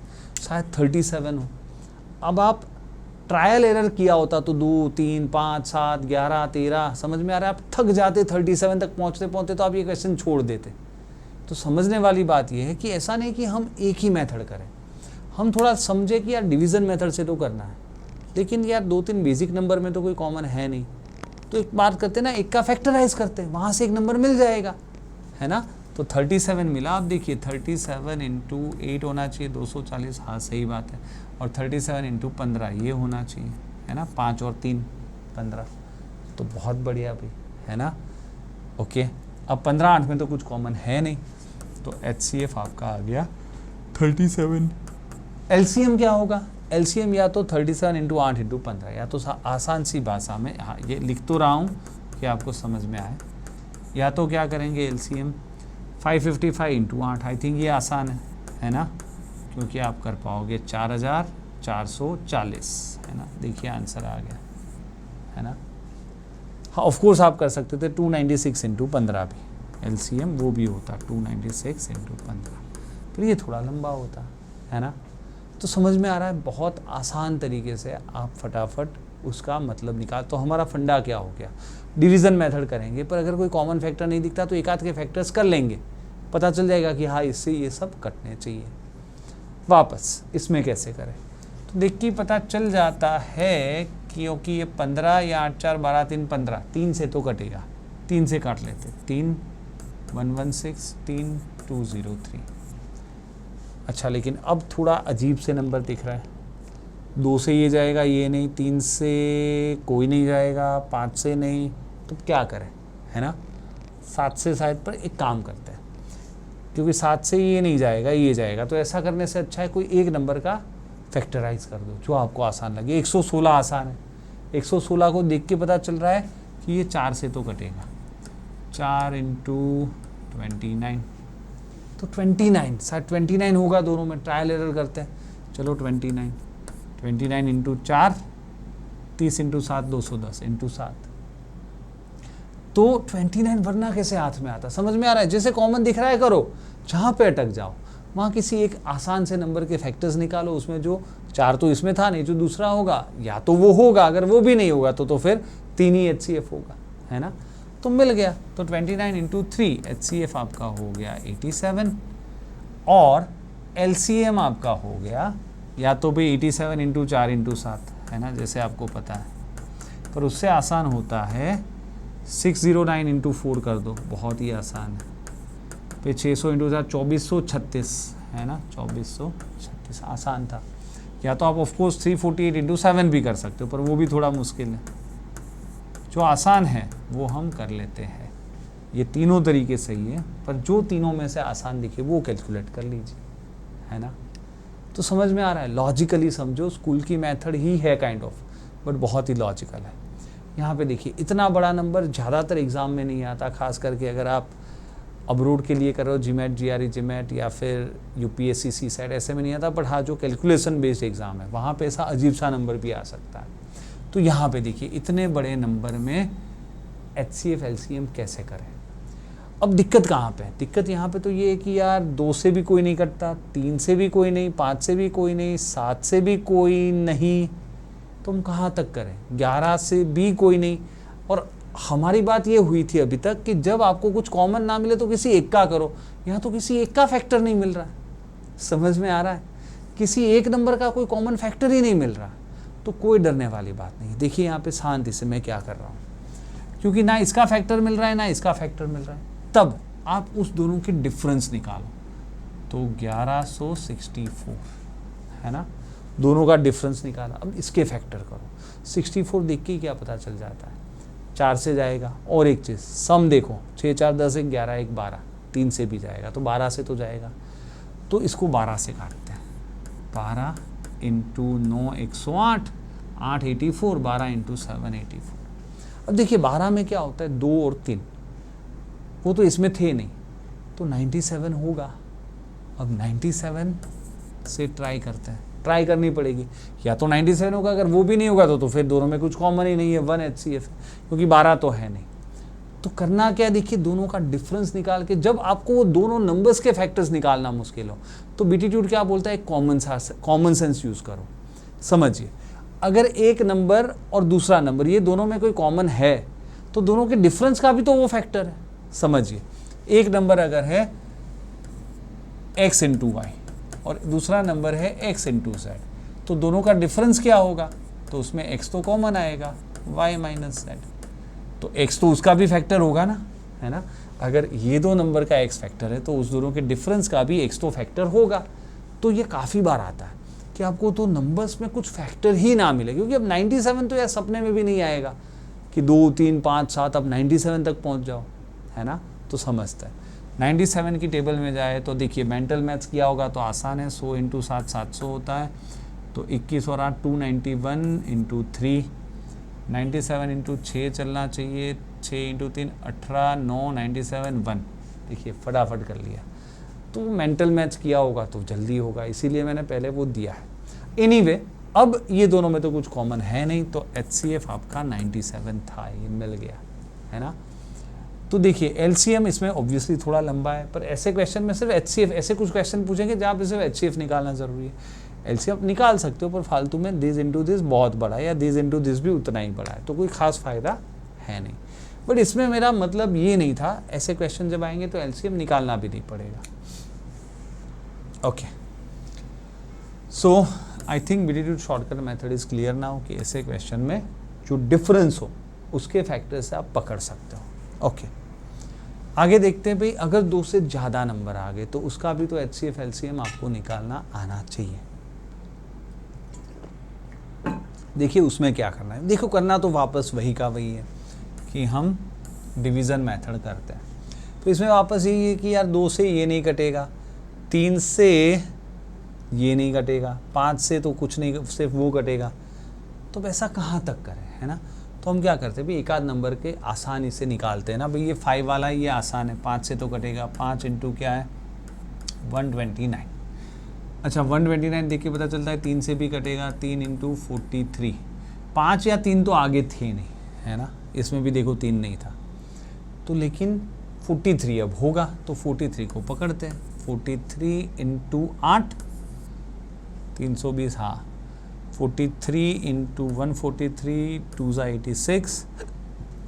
शायद 37 हो। अब आप ट्रायल एरर किया होता तो 2, 3, 5, 7, 11, 13 समझ में आ रहा है, आप थक जाते, 37 तक पहुँचते पहुँचते तो आप ये क्वेश्चन छोड़ देते। तो समझने वाली बात ये है कि ऐसा नहीं कि हम एक ही मेथड करें, हम थोड़ा समझे कि यार डिवीज़न मेथड से तो करना है, लेकिन यार 2-3 बेसिक नंबर में तो कोई कॉमन है नहीं, तो एक बात करते ना, एक का फैक्टराइज करते हैं, वहाँ से एक नंबर मिल जाएगा, है ना। तो 37 मिला। आप देखिए 37 इंटू 8 होना चाहिए 240, हाँ सही बात है, और 37 इंटू 15 ये होना चाहिए, है ना, 5 और 3 15, तो बहुत बढ़िया भाई, है ना। ओके, अब 15-8 में तो कुछ कॉमन है नहीं, तो HCF आपका आ गया 37। LCM क्या होगा, LCM या तो 37 इंटू 8 इंटू 15, या तो आसान सी भाषा में, हाँ ये लिख तो रहा हूँ कि आपको समझ में आए, या तो क्या करेंगे LCM 555 इंटू 8, आई थिंक ये आसान है ना, क्योंकि आप कर पाओगे 4440, है ना। देखिए आंसर आ गया, है ना। हाँ ऑफ कोर्स आप कर सकते थे 296 इंटू 15 भी, LCM वो भी होता 296 इंटू 15, पर ये थोड़ा लंबा होता, है ना। तो समझ में आ रहा है, बहुत आसान तरीके से आप फटाफट उसका मतलब निकाल। तो हमारा फंडा क्या हो गया, डिवीज़न मेथड करेंगे, पर अगर कोई कॉमन फैक्टर नहीं दिखता तो एक आध के फैक्टर्स कर लेंगे, पता चल जाएगा कि हाँ इससे ये सब कटने चाहिए। वापस इसमें कैसे करें, तो देख के पता चल जाता है, क्योंकि ये 15 या 8 4 12 3 15, 3 से तो कटेगा, 3 से काट लेते, 3 116 3 203, अच्छा लेकिन अब थोड़ा अजीब से नंबर दिख रहा है, 2 से ये जाएगा, ये नहीं, 3 से कोई नहीं जाएगा, 5 से नहीं, तो क्या करें, है ना। 7 से शायद, पर एक काम करते हैं, क्योंकि 7 से ये नहीं जाएगा, ये जाएगा, तो ऐसा करने से अच्छा है कोई एक नंबर का फैक्टराइज कर दो जो आपको आसान लगे। 116 आसान है, 116 को देख के पता चल रहा है कि ये 4 से तो कटेगा, 4 × 29, तो 29 शायद 29 होगा, दोनों में ट्रायल एरर करते हैं। चलो 29 × 4, 30 × 7 210 × 7, तो 29 वरना कैसे हाथ में आता, समझ में आ रहा है। जैसे कॉमन दिख रहा है करो, जहाँ पे अटक जाओ वहाँ किसी एक आसान से नंबर के फैक्टर्स निकालो, उसमें जो 4 तो इसमें था नहीं, जो दूसरा होगा या तो वो होगा, अगर वो भी नहीं होगा तो फिर 3 ही HCF होगा, है ना। तो मिल गया, तो 29 × 3 HCF आपका हो गया 87, और LCM आपका हो गया या तो भी 87 × 4 × 7, है ना, जैसे आपको पता है, पर उससे आसान होता है 609 × 4 कर दो, बहुत ही आसान है, फिर 600 × 4 2436, है ना, 2436 आसान था। या तो आप ऑफकोर्स 348 × 7 भी कर सकते हो, पर वो भी थोड़ा मुश्किल है। जो आसान है वो हम कर लेते हैं। ये तीनों तरीके सही है, पर जो तीनों में से आसान दिखे वो कैलकुलेट कर लीजिए, है ना। तो समझ में आ रहा है, लॉजिकली समझो, स्कूल की मेथड ही है काइंड ऑफ, बट बहुत ही लॉजिकल है। यहाँ पे देखिए, इतना बड़ा नंबर ज़्यादातर एग्ज़ाम में नहीं आता, खास करके अगर आप अब्रोड के लिए कर रहे हो, GMAT GRE GMAT या फिर UPSC CSAT, ऐसे में नहीं आता। बट हाँ, जो कैलकुलेशन बेस्ड एग्ज़ाम है वहाँ पे ऐसा अजीब सा नंबर भी आ सकता है। तो यहाँ पे देखिए, इतने बड़े नंबर में HCF LCM कैसे करें। अब दिक्कत कहाँ पे है, दिक्कत यहाँ पे तो ये है कि यार 2 से भी कोई नहीं कटता, 3 से भी कोई नहीं, 5 से भी कोई नहीं, 7 से भी कोई नहीं, तो हम कहाँ तक करें, 11 से भी कोई नहीं। और हमारी बात ये हुई थी अभी तक कि जब आपको कुछ कॉमन ना मिले तो किसी एक का करो, यहाँ तो किसी एक का फैक्टर नहीं मिल रहा है, समझ में आ रहा है, किसी एक नंबर का कोई कॉमन फैक्टर ही नहीं मिल रहा। तो कोई डरने वाली बात नहीं। देखिए यहाँ पे शांति से मैं क्या कर रहा हूँ, क्योंकि ना इसका फैक्टर मिल रहा है ना इसका फैक्टर मिल रहा है, तब आप उस दोनों के डिफरेंस निकालो। तो 1164, है ना, दोनों का डिफरेंस निकाला। अब इसके फैक्टर करो, 64 देख के क्या पता चल जाता है, 4 से जाएगा। और एक चीज़, सम देखो, 6 4 10 1 11 1 12, 3 से भी जाएगा, तो 12 से तो जाएगा, तो इसको 12 से काटते हैं। 12 × 9 108, 8 84, 12 × 7 84। अब देखिए 12 में क्या होता है, 2 और 3, वो तो इसमें थे नहीं, तो 97 होगा। अब 97 से ट्राई करते हैं, ट्राई करनी पड़ेगी, या तो 97 होगा, अगर वो भी नहीं होगा तो फिर दोनों में कुछ कॉमन ही नहीं है, 1 HCF, क्योंकि 12 तो है नहीं। तो करना क्या, देखिए दोनों का डिफरेंस निकाल के, जब आपको वो दोनों नंबर्स के फैक्टर्स निकालना मुश्किल हो, तो बीटीट्यूड क्या बोलता है, कॉमन सेंस यूज़ करो। समझिए, अगर एक नंबर और दूसरा नंबर, ये दोनों में कोई कॉमन है, तो दोनों के डिफरेंस का भी तो वो फैक्टर है। समझिए, एक नंबर अगर है x × y और दूसरा नंबर है x × z, तो दोनों का डिफरेंस क्या होगा, तो उसमें x तो कॉमन आएगा, y - z, तो x तो उसका भी फैक्टर होगा ना, है ना। अगर ये दो नंबर का x फैक्टर है तो उस दोनों के डिफरेंस का भी x तो फैक्टर होगा। तो ये काफ़ी बार आता है कि आपको तो नंबर्स में कुछ फैक्टर ही ना मिले, क्योंकि अब 97 तो यार सपने में भी नहीं आएगा कि 2 3 5 7 अब 97 तक पहुंच जाओ, है ना। तो समझता है 97 की टेबल में जाए तो देखिए, मेंटल मैथ्स किया होगा तो आसान है, 100 × 7 700 होता है, तो 21 और 8 291 × 3, 97 × 6 चलना चाहिए, 6 × 3 18, 9 97 1, देखिए फटाफट कर लिया। तो मेंटल मैथ्स किया होगा तो जल्दी होगा, इसीलिए मैंने पहले वो दिया है। एनीवे, अब ये दोनों में तो कुछ कॉमन है नहीं, तो HCF आपका 97 था, ये मिल गया, है ना। तो देखिए LCM इसमें ऑब्वियसली थोड़ा लंबा है, पर ऐसे क्वेश्चन में सिर्फ HCF, ऐसे कुछ क्वेश्चन पूछेंगे जहाँ पे सिर्फ HCF निकालना ज़रूरी है। LCM निकाल सकते हो, पर फालतू में दिस इंटू दिस बहुत बड़ा है या दिस इंटू दिस भी उतना ही बड़ा है, तो कोई खास फ़ायदा है नहीं। बट इसमें मेरा मतलब ये नहीं था, ऐसे क्वेश्चन जब आएंगे तो LCM निकालना भी नहीं पड़ेगा। Okay, so I think beatitude shortcut method is clear now कि ऐसे क्वेश्चन में जो डिफरेंस हो उसके फैक्टर से आप पकड़ सकते हो। ओके, आगे देखते हैं भाई, अगर 2 से ज़्यादा नंबर आ गए तो उसका भी तो HCF LCM आपको निकालना आना चाहिए। देखिए उसमें क्या करना है, देखो करना तो वापस वही का वही है कि हम डिवीज़न मेथड करते हैं। तो इसमें वापस यही है कि यार 2 से ये नहीं कटेगा, 3 से ये नहीं कटेगा, 5 से तो कुछ नहीं, सिर्फ वो कटेगा। तो वैसा कहाँ तक करें, है ना। तो हम क्या करते हैं भाई, एक आध नंबर के आसानी से निकालते हैं ना भाई। ये 5 वाला ये आसान है, 5 से तो कटेगा, 5 इंटू क्या है 129। अच्छा 129 देख के पता चलता है 3 से भी कटेगा, 3 इंटू 43। 5 या 3 तो आगे थे नहीं, है ना, इसमें भी देखो 3 नहीं था तो, लेकिन 43 अब होगा तो 43 को पकड़ते हैं। 43 इंटू 8 320, हाँ 43 इंटू 143 2 86,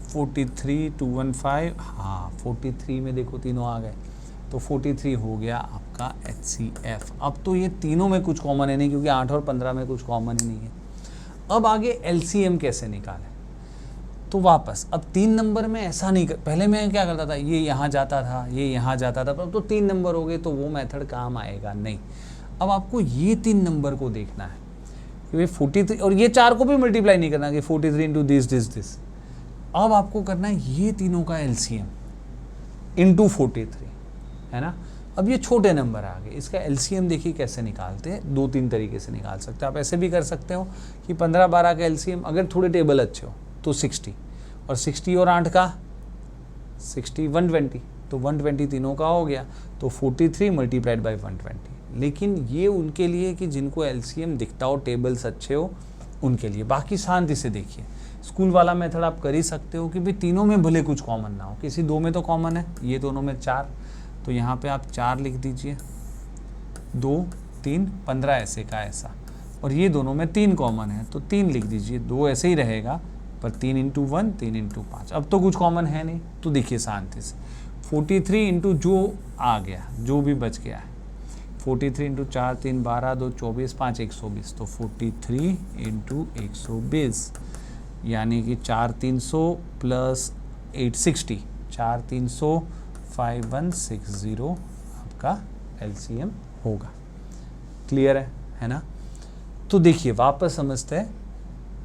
43 215, हाँ 43 में देखो तीनों आ गए तो 43 हो गया आपका HCF। अब तो ये तीनों में कुछ कॉमन है नहीं, क्योंकि 8 और 15 में कुछ कॉमन ही नहीं है। अब आगे LCM कैसे निकालें, तो वापस अब 3 नंबर में ऐसा नहीं कर, पहले मैं क्या करता था, ये यहाँ जाता था, ये यहाँ जाता था, पर अब तो 3 नंबर हो गए तो वो मेथड काम आएगा नहीं। अब आपको ये 3 नंबर को देखना है कि 43, और ये 4 को भी मल्टीप्लाई नहीं करना कि 43 इंटू दिस। अब आपको करना है ये तीनों का LCM इंटू 43, है ना। अब ये छोटे नंबर आ गए, इसका LCM देखिए कैसे निकालते हैं। 2-3 तरीके से निकाल सकते हैं आप। ऐसे भी कर सकते हो कि 15-12 का LCM, अगर थोड़े टेबल अच्छे हो तो 60, और 60 और 8 का 60 120, तो 120 तीनों का हो गया, तो 43 मल्टीप्लाइड बाई 120। लेकिन ये उनके लिए कि जिनको LCM दिखता हो, टेबल्स अच्छे हो, उनके लिए। बाकी शांति से देखिए, स्कूल वाला मेथड आप कर ही सकते हो कि भाई तीनों में भले कुछ कॉमन ना हो, किसी 2 में तो कॉमन है, ये दोनों में 4, तो यहाँ पे आप 4 लिख दीजिए, 2 3 15 ऐसे का ऐसा, और ये दोनों में 3 कॉमन है तो 3 लिख दीजिए, 2 ऐसे ही रहेगा, पर 3 इंटू 1 3 इंटू 5, अब तो कुछ कॉमन है नहीं। तो देखिए शांति से 43 इंटू जो आ गया, जो भी बच गया है, 43 इंटू 4 3 12 2 24 5 120, तो 43 इंटू 120 यानी कि 4 300 प्लस 860, 4 300 5160 आपका LCM होगा। क्लियर है ना। तो देखिए वापस समझते हैं,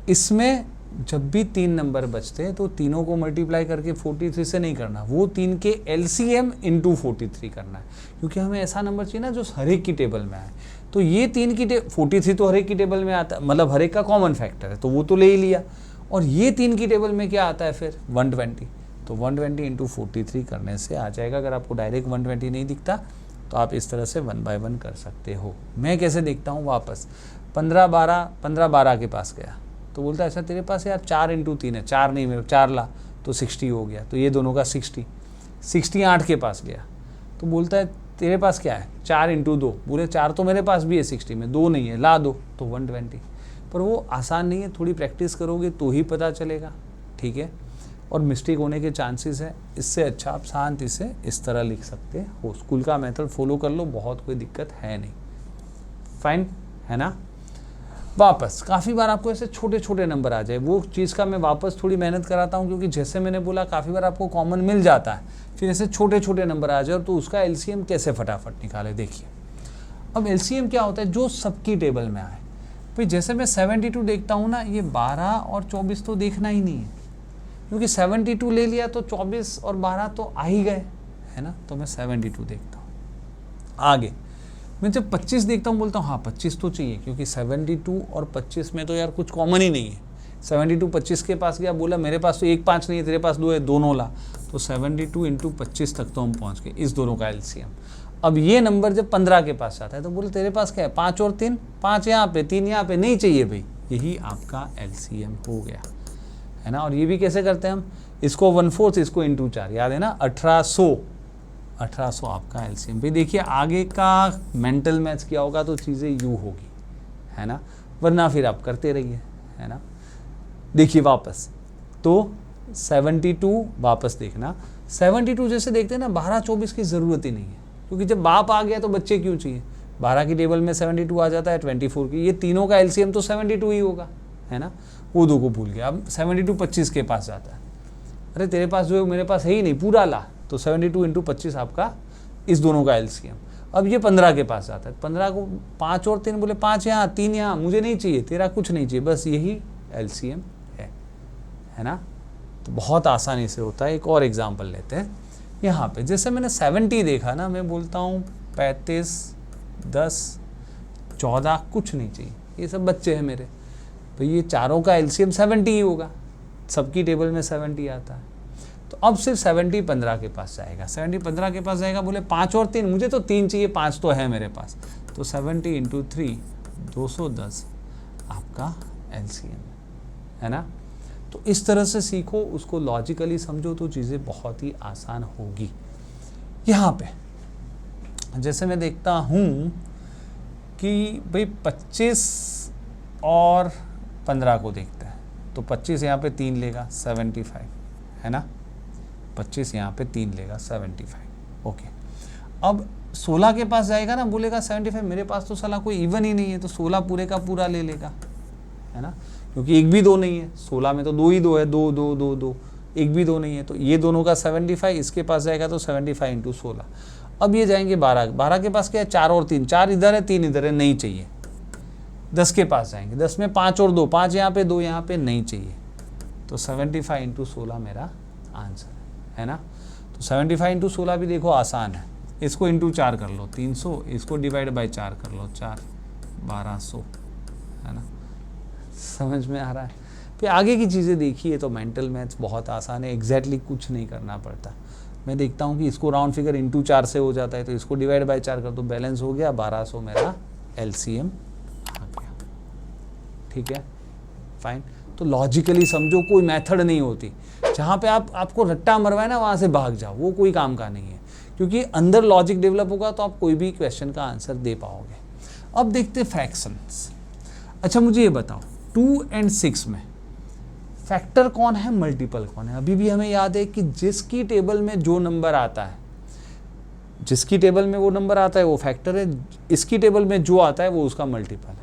इसमें जब भी 3 नंबर बचते हैं तो तीनों को मल्टीप्लाई करके 43 से नहीं करना, वो 3 के LCM इंटू 43 करना है, क्योंकि हमें ऐसा नंबर चाहिए ना जो हर एक की टेबल में आए। तो ये 3 की 43 तो हर एक की टेबल में आता है, मतलब हर एक का कॉमन फैक्टर है, तो वो तो ले ही लिया। और ये 3 की टेबल में क्या आता है फिर 120, तो 120 इंटू 43 करने से आ जाएगा। अगर आपको डायरेक्ट 120 नहीं दिखता तो आप इस तरह से 1 बाय 1 कर सकते हो। मैं कैसे देखता हूँ, वापस 15-12 के पास गया तो बोलता है अच्छा तेरे पास यार 4 इंटू 3 है, 4 नहीं मेरे 4 ला, तो 60 हो गया, तो ये दोनों का 60। 8 के पास गया तो बोलता है तेरे पास क्या है 4 इंटू 2, बोले 4 तो मेरे पास भी है 60 में, 2 नहीं है, ला दो, तो 120। पर वो आसान नहीं है, थोड़ी प्रैक्टिस करोगे तो ही पता चलेगा, ठीक है। और मिस्टेक होने के चांसेस है, इससे अच्छा आप शांति से इस तरह लिख सकते हो। स्कूल का मेथड फॉलो कर लो, बहुत कोई दिक्कत है नहीं, फाइन है ना। वापस काफ़ी बार आपको ऐसे छोटे छोटे नंबर आ जाए, वो चीज़ का मैं वापस थोड़ी मेहनत कराता हूँ, क्योंकि जैसे मैंने बोला काफ़ी बार आपको कॉमन मिल जाता है, फिर ऐसे छोटे छोटे नंबर आ जाए तो उसका LCM कैसे फटाफट निकाले। देखिए अब LCM क्या होता है, जो सबकी टेबल में आए। फिर जैसे मैं 72 देखता हूँ ना, ये 12 और 24 तो देखना ही नहीं है, क्योंकि 72 ले लिया तो 24 और 12 तो आ ही गए, है ना। तो मैं 72 देखता हूँ। आगे मैं जब 25 देखता हूँ बोलता हूँ हाँ 25 तो चाहिए, क्योंकि 72 और 25 में तो यार कुछ कॉमन ही नहीं है। 72 25 के पास गया, बोला मेरे पास तो 1 5 नहीं है, तेरे पास 2 है, दोनों ला, तो 72 इंटू 25 तक तो हम पहुँच गए, इस दोनों का LCM। अब ये नंबर जब 15 के पास आता है तो बोले तेरे पास क्या है 5 और 3, 5 यहाँ पे 3 यहाँ पे, नहीं चाहिए भाई, यही आपका LCM हो गया, है ना। और ये भी कैसे करते हैं हम, इसको 1/4, इसको इंटू 4, याद है ना, 1800 आपका LCM। भाई देखिए आगे का मेंटल मैथ्स किया होगा तो चीज़ें यूँ होगी, है ना, वरना फिर आप करते रहिए, है ना। देखिए वापस तो 72 वापस देखना, 72 जैसे देखते हैं ना 12-24 की ज़रूरत ही नहीं है, क्योंकि जब बाप आ गया तो बच्चे क्यों चाहिए। 12 की टेबल में 72 आ जाता है, 24 की, ये तीनों का LCM तो 72 ही होगा, है ना। वो 2 को भूल गया। अब 72 25 के पास जाता है, अरे तेरे पास जो है मेरे पास है ही नहीं, पूरा ला, तो 72 इंटू 25 आपका इस दोनों का एलसीएम। अब ये 15 के पास आता है, 15 को 5 और 3 बोले 5 यहाँ 3 यहाँ, मुझे नहीं चाहिए, तेरा कुछ नहीं चाहिए, बस यही एलसीएम है ना। तो बहुत आसानी से होता है। एक और एग्जांपल लेते हैं यहाँ पे, जैसे मैंने 70 देखा ना, मैं बोलता हूँ 35, 10, 14 कुछ नहीं चाहिए, ये सब बच्चे हैं मेरे, तो ये चारों का एलसीएम 70 ही होगा, सबकी टेबल में 70 आता है। तो अब सिर्फ 70 15 के पास जाएगा, 70 15 के पास जाएगा, बोले 5 और 3, मुझे तो 3 चाहिए, 5 तो है मेरे पास, तो 70 इंटू 3 210 आपका एलसीएम है ना। तो इस तरह से सीखो, उसको लॉजिकली समझो तो चीज़ें बहुत ही आसान होगी। यहाँ पे जैसे मैं देखता हूँ कि भाई 25 और 15 को देखते हैं, तो 25 यहाँ पे 3 लेगा 75 है ना, 25 यहाँ पे 3 लेगा 75, ओके। अब 16 के पास जाएगा ना, बोलेगा 75, मेरे पास तो साला कोई इवन ही नहीं है, तो 16 पूरे का पूरा ले लेगा, है ना, क्योंकि एक भी 2 नहीं है, 16 में तो 2 ही 2 है, 2 2 2 2, एक भी 2 नहीं है, तो ये दोनों का 75, इसके पास जाएगा तो 75 इंटू 16। अब ये जाएंगे 12 के पास क्या है, 4 और 3, 4 इधर है 3 इधर है, नहीं चाहिए। 10 के पास जाएंगे, 10 में 5 और 2, 5 यहाँ पे 2 यहाँ पे, नहीं चाहिए, तो 75 इंटू 16 मेरा आंसर है ना। तो 75 इंटू 16 भी देखो आसान है, इसको इंटू 4 कर लो 300, इसको डिवाइड बाय 4 कर लो 4 1200 है ना, समझ में आ रहा है। फिर आगे की चीज़ें देखिए तो मेंटल मैथ्स बहुत आसान है, एग्जैक्टली कुछ नहीं करना पड़ता। मैं देखता हूँ कि इसको राउंड फिगर इंटू 4 से हो जाता है, तो इसको डिवाइड बाय 4 कर दो, बैलेंस हो गया 1200 मेरा एलसीएम आ गया, ठीक है फाइन। तो लॉजिकली समझो, कोई मेथड नहीं होती, जहाँ पे आपको रट्टा मरवाए ना वहाँ से भाग जाओ, वो कोई काम का नहीं है, क्योंकि अंदर लॉजिक डेवलप होगा तो आप कोई भी क्वेश्चन का आंसर दे पाओगे। अब देखते फ्रैक्शंस। अच्छा मुझे ये बताओ 2 और 6 में फैक्टर कौन है, मल्टीपल कौन है। अभी भी हमें याद है कि जिसकी टेबल में जो नंबर आता है, जिसकी टेबल में वो नंबर आता है वो फैक्टर है, इसकी टेबल में जो आता है वो उसका मल्टीपल है।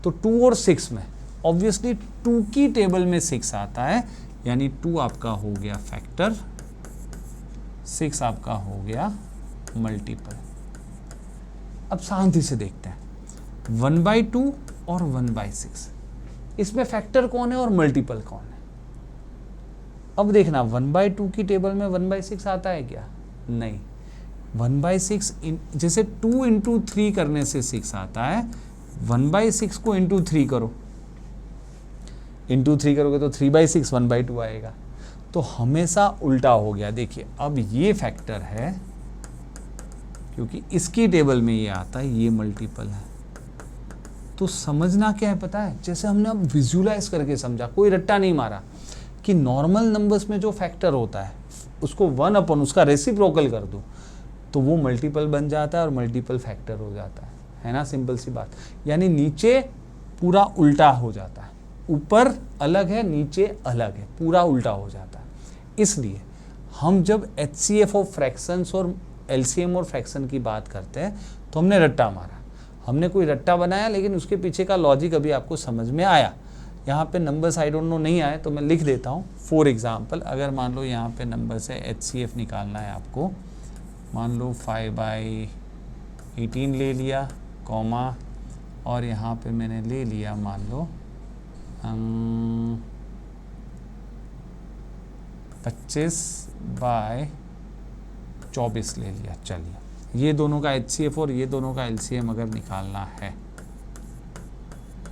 तो 2 और 6 में ऑब्वियसली 2 की टेबल में 6 आता है, यानी 2 आपका हो गया फैक्टर, 6 आपका हो गया मल्टीपल। अब शांति से देखते हैं 1/2 और 1/6, इसमें फैक्टर कौन है और मल्टीपल कौन है। अब देखना 1/2 की टेबल में 1/6 आता है क्या, नहीं। 1/6 जैसे 2 इंटू 3 करने से 6 आता है, 1/6 को इंटू 3 करो, इंटू 3 करोगे तो 3/6 1/2 आएगा। तो हमेशा उल्टा हो गया। देखिए अब ये फैक्टर है क्योंकि इसकी टेबल में ये आता है, ये मल्टीपल है। तो समझना क्या है पता है, जैसे हमने अब विजुलाइज करके समझा, कोई रट्टा नहीं मारा, कि नॉर्मल नंबर्स में जो फैक्टर होता है उसको 1 अपन उसका रेसिप्रोकल कर दो तो वो मल्टीपल बन जाता है और मल्टीपल फैक्टर हो जाता है ना, सिंपल सी बात। यानी नीचे पूरा उल्टा हो जाता है, ऊपर अलग है नीचे अलग है, पूरा उल्टा हो जाता है। इसलिए हम जब HCF ऑफ फ्रैक्शंस और LCM और फ्रैक्शन की बात करते हैं तो हमने रट्टा मारा, हमने कोई रट्टा बनाया, लेकिन उसके पीछे का लॉजिक अभी आपको समझ में आया। यहाँ पे नंबर्स आई डोंट नो नहीं आए तो मैं लिख देता हूँ। फॉर एग्जांपल अगर मान लो यहाँ पे नंबर से HCF निकालना है आपको, मान लो 5/18 ले लिया, कॉमा, और यहाँ पे मैंने ले लिया मान लो 25/24 ले लिया। चलिए ये दोनों का HCF और ये दोनों का LCM अगर निकालना है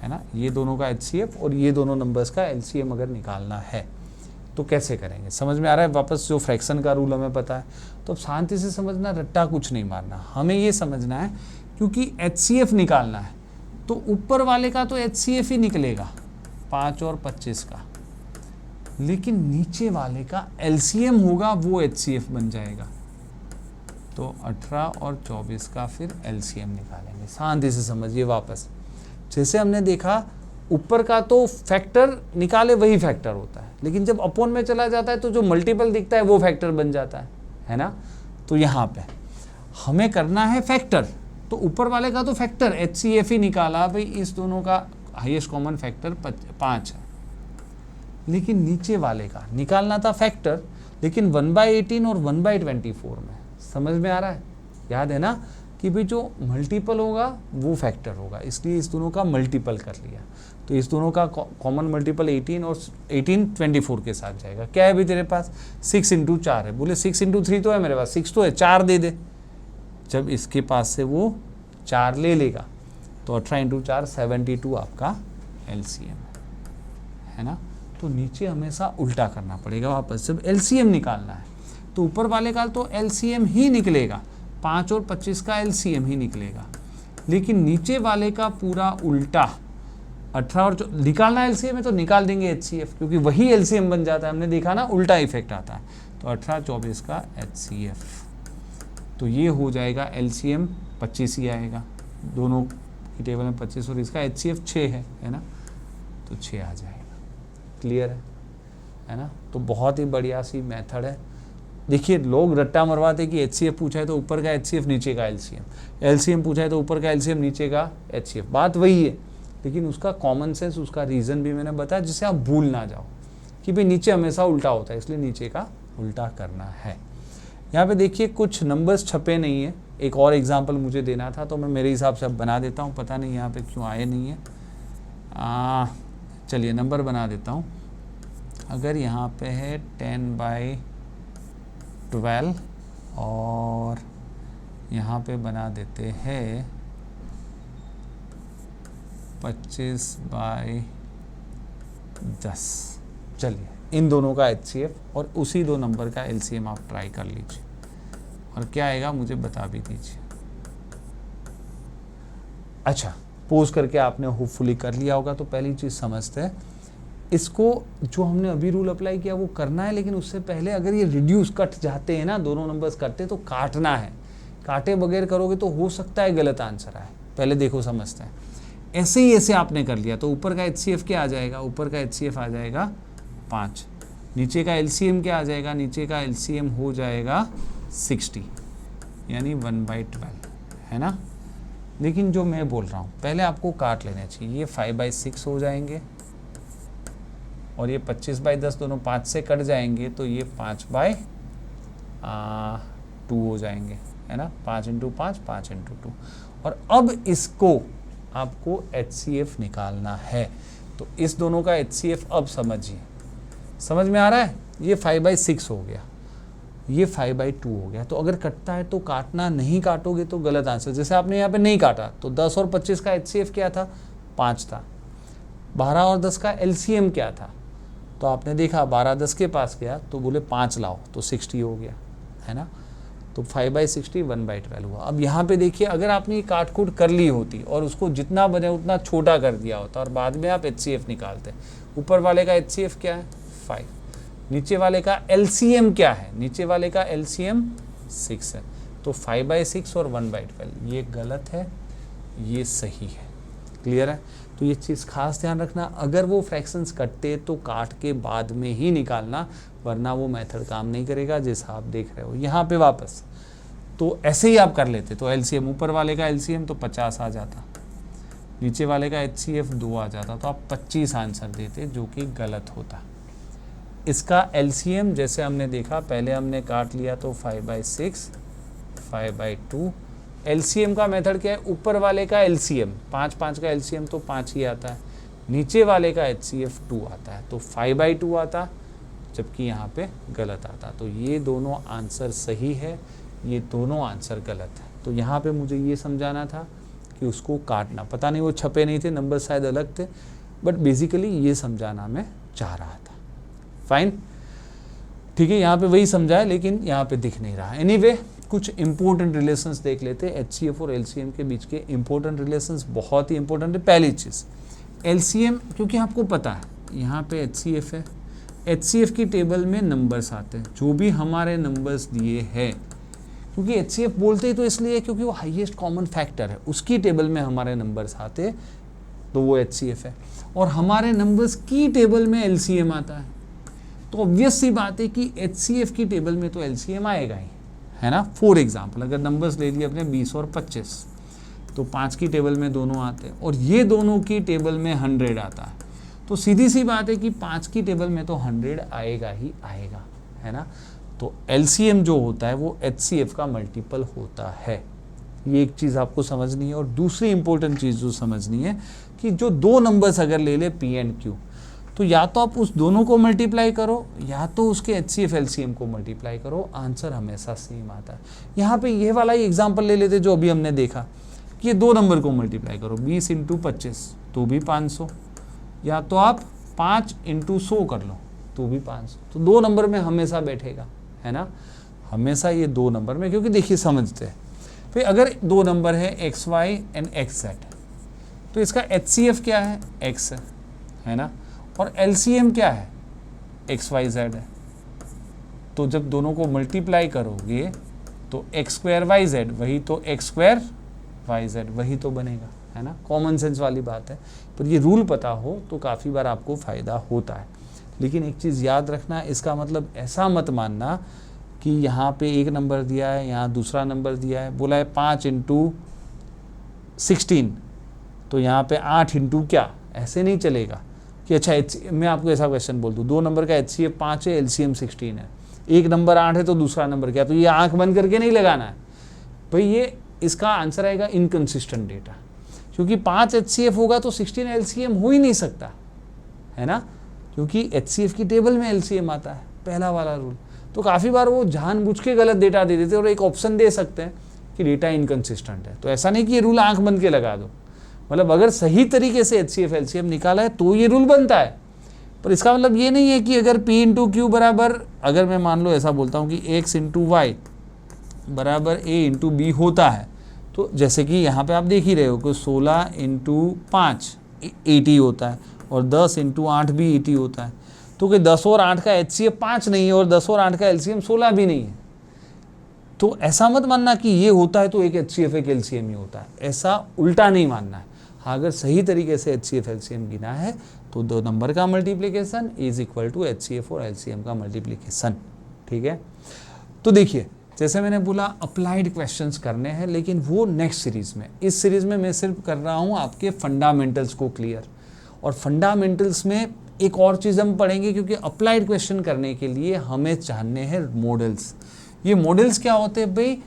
ना, ये दोनों का HCF और ये दोनों नंबर्स का LCM अगर निकालना है तो कैसे करेंगे, समझ में आ रहा है। वापस जो फ्रैक्शन का रूल हमें पता है, तो अब शांति से समझना, रट्टा कुछ नहीं मारना। हमें ये समझना है क्योंकि HCF निकालना है तो ऊपर वाले का तो HCF ही निकलेगा 5 और 25 का, लेकिन नीचे वाले का LCM होगा, वो HCF बन जाएगा। तो 18 और 24 का फिर LCM निकालेंगे। शांति से समझिए वापस, जैसे हमने देखा ऊपर का तो फैक्टर निकाले वही फैक्टर होता है, लेकिन जब अपॉन में चला जाता है तो जो मल्टीपल दिखता है वो फैक्टर बन जाता है ना। तो यहाँ पे हमें करना है फैक्टर, तो ऊपर वाले का तो फैक्टर HCF ही निकाला, भाई इस दोनों का हाईएस्ट कॉमन फैक्टर 5 है, लेकिन नीचे वाले का निकालना था फैक्टर, लेकिन 1/18 और 1/24 में समझ में आ रहा है, याद है ना कि भाई जो मल्टीपल होगा वो फैक्टर होगा, इसलिए इस दोनों का मल्टीपल कर लिया। तो इस दोनों का कॉमन मल्टीपल 18 और 18 24 के साथ जाएगा। क्या है भाई तेरे पास 6 × 4 है, बोले 6 × 3 तो है मेरे पास, 6 तो है, 4 दे दे। जब इसके पास से वो 4 ले लेगा तो 18 × 4 72 आपका LCM है ना। तो नीचे हमेशा उल्टा करना पड़ेगा वापस, जब LCM निकालना है तो ऊपर वाले का तो LCM ही निकलेगा, 5 और 25 का LCM ही निकलेगा, लेकिन नीचे वाले का पूरा उल्टा 18 और निकालना LCM है तो निकाल देंगे HCF, क्योंकि वही LCM बन जाता है, हमने देखा ना उल्टा इफेक्ट आता है। तो 18 24 का HCF, तो ये हो जाएगा LCM 25 ही आएगा, दोनों की टेबल में 25 और इसका HCF 6 है ना, तो 6 आ जाएगा। क्लियर है ना। तो बहुत ही बढ़िया सी मेथड है। देखिए लोग रट्टा मरवाते कि HCF पूछा है तो ऊपर का HCF नीचे का LCM, LCM पूछा है तो ऊपर का LCM नीचे का HCF, बात वही है, लेकिन उसका कॉमन सेंस, उसका रीज़न भी मैंने बताया जिससे आप भूल ना जाओ कि भाई नीचे हमेशा उल्टा होता है, इसलिए नीचे का उल्टा करना है। यहाँ पे देखिए कुछ नंबर्स छपे नहीं है, एक और एग्जाम्पल मुझे देना था तो मैं मेरे हिसाब से अब बना देता हूँ, पता नहीं यहाँ पे क्यों आए नहीं है। चलिए नंबर बना देता हूँ। अगर यहाँ पे है 10/12 और यहाँ पे बना देते हैं 25/10, चलिए इन दोनों का HCF और उसी दो नंबर का LCM आप ट्राई कर लीजिए और क्या आएगा मुझे बता भी दीजिए। अच्छा, पोज करके आपने होपफुली कर लिया होगा। तो पहली चीज़ समझते हैं, इसको जो हमने अभी रूल अप्लाई किया वो करना है, लेकिन उससे पहले अगर ये रिड्यूस कट जाते हैं ना, दोनों नंबर्स कटते तो काटना है, काटे बगैर करोगे तो हो सकता है गलत आंसर आए। पहले देखो समझते हैं, ऐसे ही ऐसे आपने कर लिया तो ऊपर का HCF क्या आ जाएगा, ऊपर का HCF आ जाएगा 5, नीचे का LCM क्या आ जाएगा, नीचे का LCM हो जाएगा 60 यानी 1/12 है ना। लेकिन जो मैं बोल रहा हूँ पहले आपको काट लेना चाहिए, ये 5/6 हो जाएंगे और ये 25/10 दोनों 5 से कट जाएंगे तो ये 5/2 हो जाएंगे है ना, 5 × 5 5 × 2। और अब इसको आपको HCF निकालना है, तो इस दोनों का HCF अब समझिए, समझ में आ रहा है। ये 5/6 हो गया, ये 5/2 हो गया। तो अगर कटता है तो काटना, नहीं काटोगे तो गलत आंसर। जैसे आपने यहाँ पे नहीं काटा तो 10 और 25 का HCF क्या था, 5 था। 12 और 10 का LCM क्या था, तो आपने देखा 12 10 के पास गया तो बोले 5 लाओ तो 60 हो गया है ना। तो 5/60 1/12 हुआ। अब यहाँ पे देखिए, अगर आपने ये काट कूट कर ली होती और उसको जितना बने उतना छोटा कर दिया होता और बाद में आप HCF निकालते, ऊपर वाले का HCF क्या है 5, नीचे वाले का LCM क्या है, नीचे वाले का LCM 6 है, तो 5/6 और 1/12 ये गलत है, ये सही है। क्लियर है। तो ये चीज़ खास ध्यान रखना, अगर वो फ्रैक्शंस कटते तो काट के बाद में ही निकालना, वरना वो मेथड काम नहीं करेगा जैसा आप देख रहे हो यहाँ पे। वापस तो ऐसे ही आप कर लेते, तो LCM ऊपर वाले का LCM तो 50 आ जाता, नीचे वाले का HCF 2 आ जाता, तो आप 25 आंसर देते, जो कि गलत होता। इसका LCM जैसे हमने देखा, पहले हमने काट लिया तो 5/6 5/2। LCM का मेथड क्या है, ऊपर वाले का LCM 5 का LCM तो 5 ही आता है, नीचे वाले का HCF 2 आता है, तो 5/2 आता, जबकि यहाँ पे गलत आता। तो ये दोनों आंसर सही है, ये दोनों आंसर गलत है। तो यहाँ पे मुझे ये समझाना था कि उसको काटना, पता नहीं वो छपे नहीं थे, नंबर शायद अलग थे, बट बेसिकली ये समझाना मैं चाह रहा था। फाइन, ठीक है, यहाँ पे वही समझा है लेकिन यहाँ पे दिख नहीं रहा। एनीवे, कुछ इंपॉर्टेंट रिलेशंस देख लेते हैं HCF और LCM के बीच के। इंपॉर्टेंट रिलेशंस बहुत ही इंपॉर्टेंट है। पहली चीज़ LCM, क्योंकि आपको पता है यहाँ पे HCF है, HCF की टेबल में नंबर्स आते हैं, जो भी हमारे नंबर्स दिए हैं, क्योंकि HCF बोलते ही तो इसलिए क्योंकि वो हाईएस्ट कॉमन फैक्टर है, उसकी टेबल में हमारे नंबर्स आते तो वो HCF है, और हमारे नंबर्स की टेबल में LCM आता है। तो ऑब्वियस सी बात है कि HCF की टेबल में तो LCM आएगा ही, है ना। फॉर एग्जाम्पल, अगर नंबर्स ले लिए अपने 20 और 25, तो 5 की टेबल में दोनों आते हैं और ये दोनों की टेबल में 100 आता है, तो सीधी सी बात है कि 5 की टेबल में तो 100 आएगा ही आएगा, है ना। तो LCM जो होता है वो HCF का मल्टीपल होता है। ये एक चीज़ आपको समझनी है। और दूसरी इंपॉर्टेंट चीज़ जो समझनी है कि जो दो नंबर्स अगर ले ले P एंड Q, तो या तो आप उस दोनों को मल्टीप्लाई करो या तो उसके HCF LCM को मल्टीप्लाई करो, आंसर हमेशा सेम आता है। यहाँ पे ये वाला ही एग्जांपल ले लेते जो अभी हमने देखा कि ये दो नंबर को मल्टीप्लाई करो, 20 × 25 तो भी 500, या तो आप 5 × 100 कर लो तो भी 500। तो दो नंबर में हमेशा बैठेगा, है ना, हमेशा ये दो नंबर में। क्योंकि देखिए समझते हैं, फिर अगर दो नंबर है XY एंड XZ, तो इसका HCF क्या है, X है ना, और LCM क्या है, XYZ है। तो जब दोनों को मल्टीप्लाई करोगे तो x2yz वही तो x2yz वही तो बनेगा, है ना। कॉमन सेंस वाली बात है, पर ये रूल पता हो तो काफ़ी बार आपको फ़ायदा होता है। लेकिन एक चीज़ याद रखना, इसका मतलब ऐसा मत मानना कि यहाँ पे एक नंबर दिया है, यहाँ दूसरा नंबर दिया है, बोला है 5 × 16 तो यहाँ पे 8 × क्या, ऐसे नहीं चलेगा कि अच्छा मैं आपको ऐसा क्वेश्चन बोल दूँ, दो नंबर का HCF 5 है, LCM 16 है, एक नंबर 8 है तो दूसरा नंबर क्या, तो ये आंख बंद करके नहीं लगाना है भाई। ये इसका आंसर आएगा इनकंसिस्टेंट डेटा, क्योंकि 5 HCF होगा तो 16 LCM हो ही नहीं सकता, है ना, क्योंकि HCF की टेबल में LCM आता है, पहला वाला रूल। तो काफ़ी बार वो जानबूझ के गलत डेटा दे देते हैं और एक ऑप्शन दे सकते हैं कि डेटा इनकंसिस्टेंट है। तो ऐसा नहीं कि ये रूल आंख बंद के लगा दो, मतलब अगर सही तरीके से HCF LCM निकाला है तो ये रूल बनता है। पर इसका मतलब ये नहीं है कि अगर P × Q बराबर, अगर मैं मान लो ऐसा बोलता हूँ कि X × Y बराबर A × B होता है, तो जैसे कि यहाँ पे आप देख ही रहे हो कि 16 × 5 80 होता है और 10 × 8 भी 80 होता है। तो कि 10 और 8 का HCF 5 नहीं है और 10 और 8 का LCM 16 भी नहीं है। तो ऐसा मत मानना कि ये होता है तो एक HCF एक LCM ही होता है, ऐसा उल्टा नहीं मानना है। हाँ, अगर सही तरीके से HCF LCM गिना है तो दो नंबर का multiplication is equal to HCF और LCM का मल्टीप्लिकेशन, ठीक है। तो देखिए, जैसे मैंने बोला अप्लाइड क्वेश्चंस करने हैं, लेकिन वो नेक्स्ट सीरीज़ में। इस सीरीज़ में मैं सिर्फ कर रहा हूँ आपके फंडामेंटल्स को क्लियर, और फंडामेंटल्स में एक और चीज़ हम पढ़ेंगे, क्योंकि अप्लाइड क्वेश्चन करने के लिए हमें जानने हैं मॉडल्स। ये मॉडल्स क्या होते हैं भाई,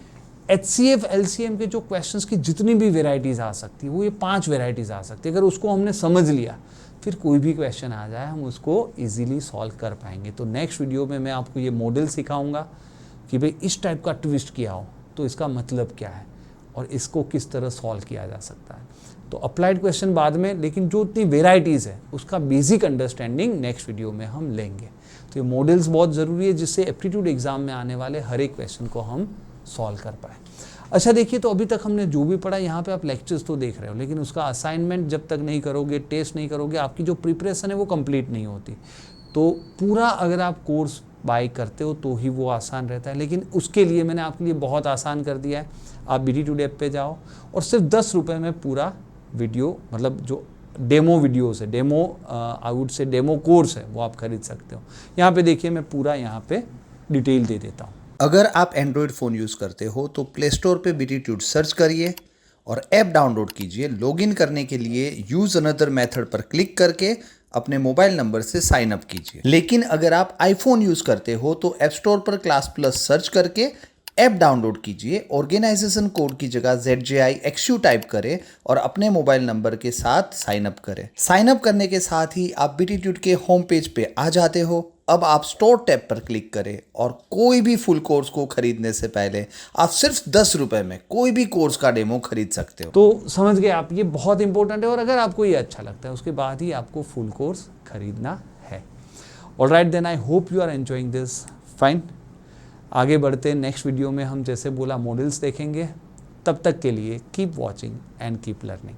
HCF LCM के जो क्वेश्चंस की जितनी भी वेराइटीज़ आ सकती है वो ये 5 वेराइटीज़ आ सकती है। अगर उसको हमने समझ लिया, फिर कोई भी क्वेश्चन आ जाए हम उसको इजीली सॉल्व कर पाएंगे। तो नेक्स्ट वीडियो में मैं आपको ये मॉडल सिखाऊंगा कि भाई इस टाइप का ट्विस्ट किया हो तो इसका मतलब क्या है और इसको किस तरह सॉल्व किया जा सकता है। तो अप्लाइड क्वेश्चन बाद में, लेकिन जो इतनी वेराइटीज़ है उसका बेसिक अंडरस्टैंडिंग नेक्स्ट वीडियो में हम लेंगे। तो ये मॉडल्स बहुत ज़रूरी है, जिससे एप्टीट्यूड एग्जाम में आने वाले हर एक क्वेश्चन को हम सॉल्व कर पाए। अच्छा देखिए, तो अभी तक हमने जो भी पढ़ा, यहाँ पे आप लेक्चर्स तो देख रहे हो, लेकिन उसका असाइनमेंट जब तक नहीं करोगे, टेस्ट नहीं करोगे, आपकी जो प्रिपरेशन है वो कंप्लीट नहीं होती। तो पूरा अगर आप कोर्स बाय करते हो तो ही वो आसान रहता है, लेकिन उसके लिए मैंने आपके लिए बहुत आसान कर दिया है। आप BD Today ऐप पे जाओ और सिर्फ 10 रुपये में पूरा वीडियो, मतलब जो डेमो वीडियोस है, demo I would say demo course है, वो आप खरीद सकते हो। यहाँ पे देखिए, मैं पूरा यहाँ पे डिटेल दे देता हूँ। अगर आप एंड्रॉयड फ़ोन यूज़ करते हो तो प्ले स्टोर पे BD Tude सर्च करिए और ऐप डाउनलोड कीजिए। लॉगिन करने के लिए यूज़ अनदर मेथड पर क्लिक करके अपने मोबाइल नंबर से साइन अप कीजिए। लेकिन अगर आप आईफोन यूज़ करते हो तो ऐप स्टोर पर क्लास प्लस सर्च करके ऐप डाउनलोड कीजिए। ऑर्गेनाइजेशन कोड की जगह ZJIXU टाइप करें और अपने मोबाइल नंबर के साथ साइन अप करें। साइन अप करने के साथ ही आप BD Tude के होम पेज पे आ जाते हो। अब आप स्टोर टैब पर क्लिक करें और कोई भी फुल कोर्स को खरीदने से पहले आप सिर्फ 10 रुपए में कोई भी कोर्स का डेमो खरीद सकते हो। तो समझ गए आप, ये बहुत इंपॉर्टेंट है, और अगर आपको ये अच्छा लगता है उसके बाद ही आपको फुल कोर्स खरीदना है। Alright then, I hope you are enjoying this. Fine, आगे बढ़ते हैं। नेक्स्ट वीडियो में हम जैसे बोला मॉडल्स देखेंगे। तब तक के लिए keep watching and keep learning.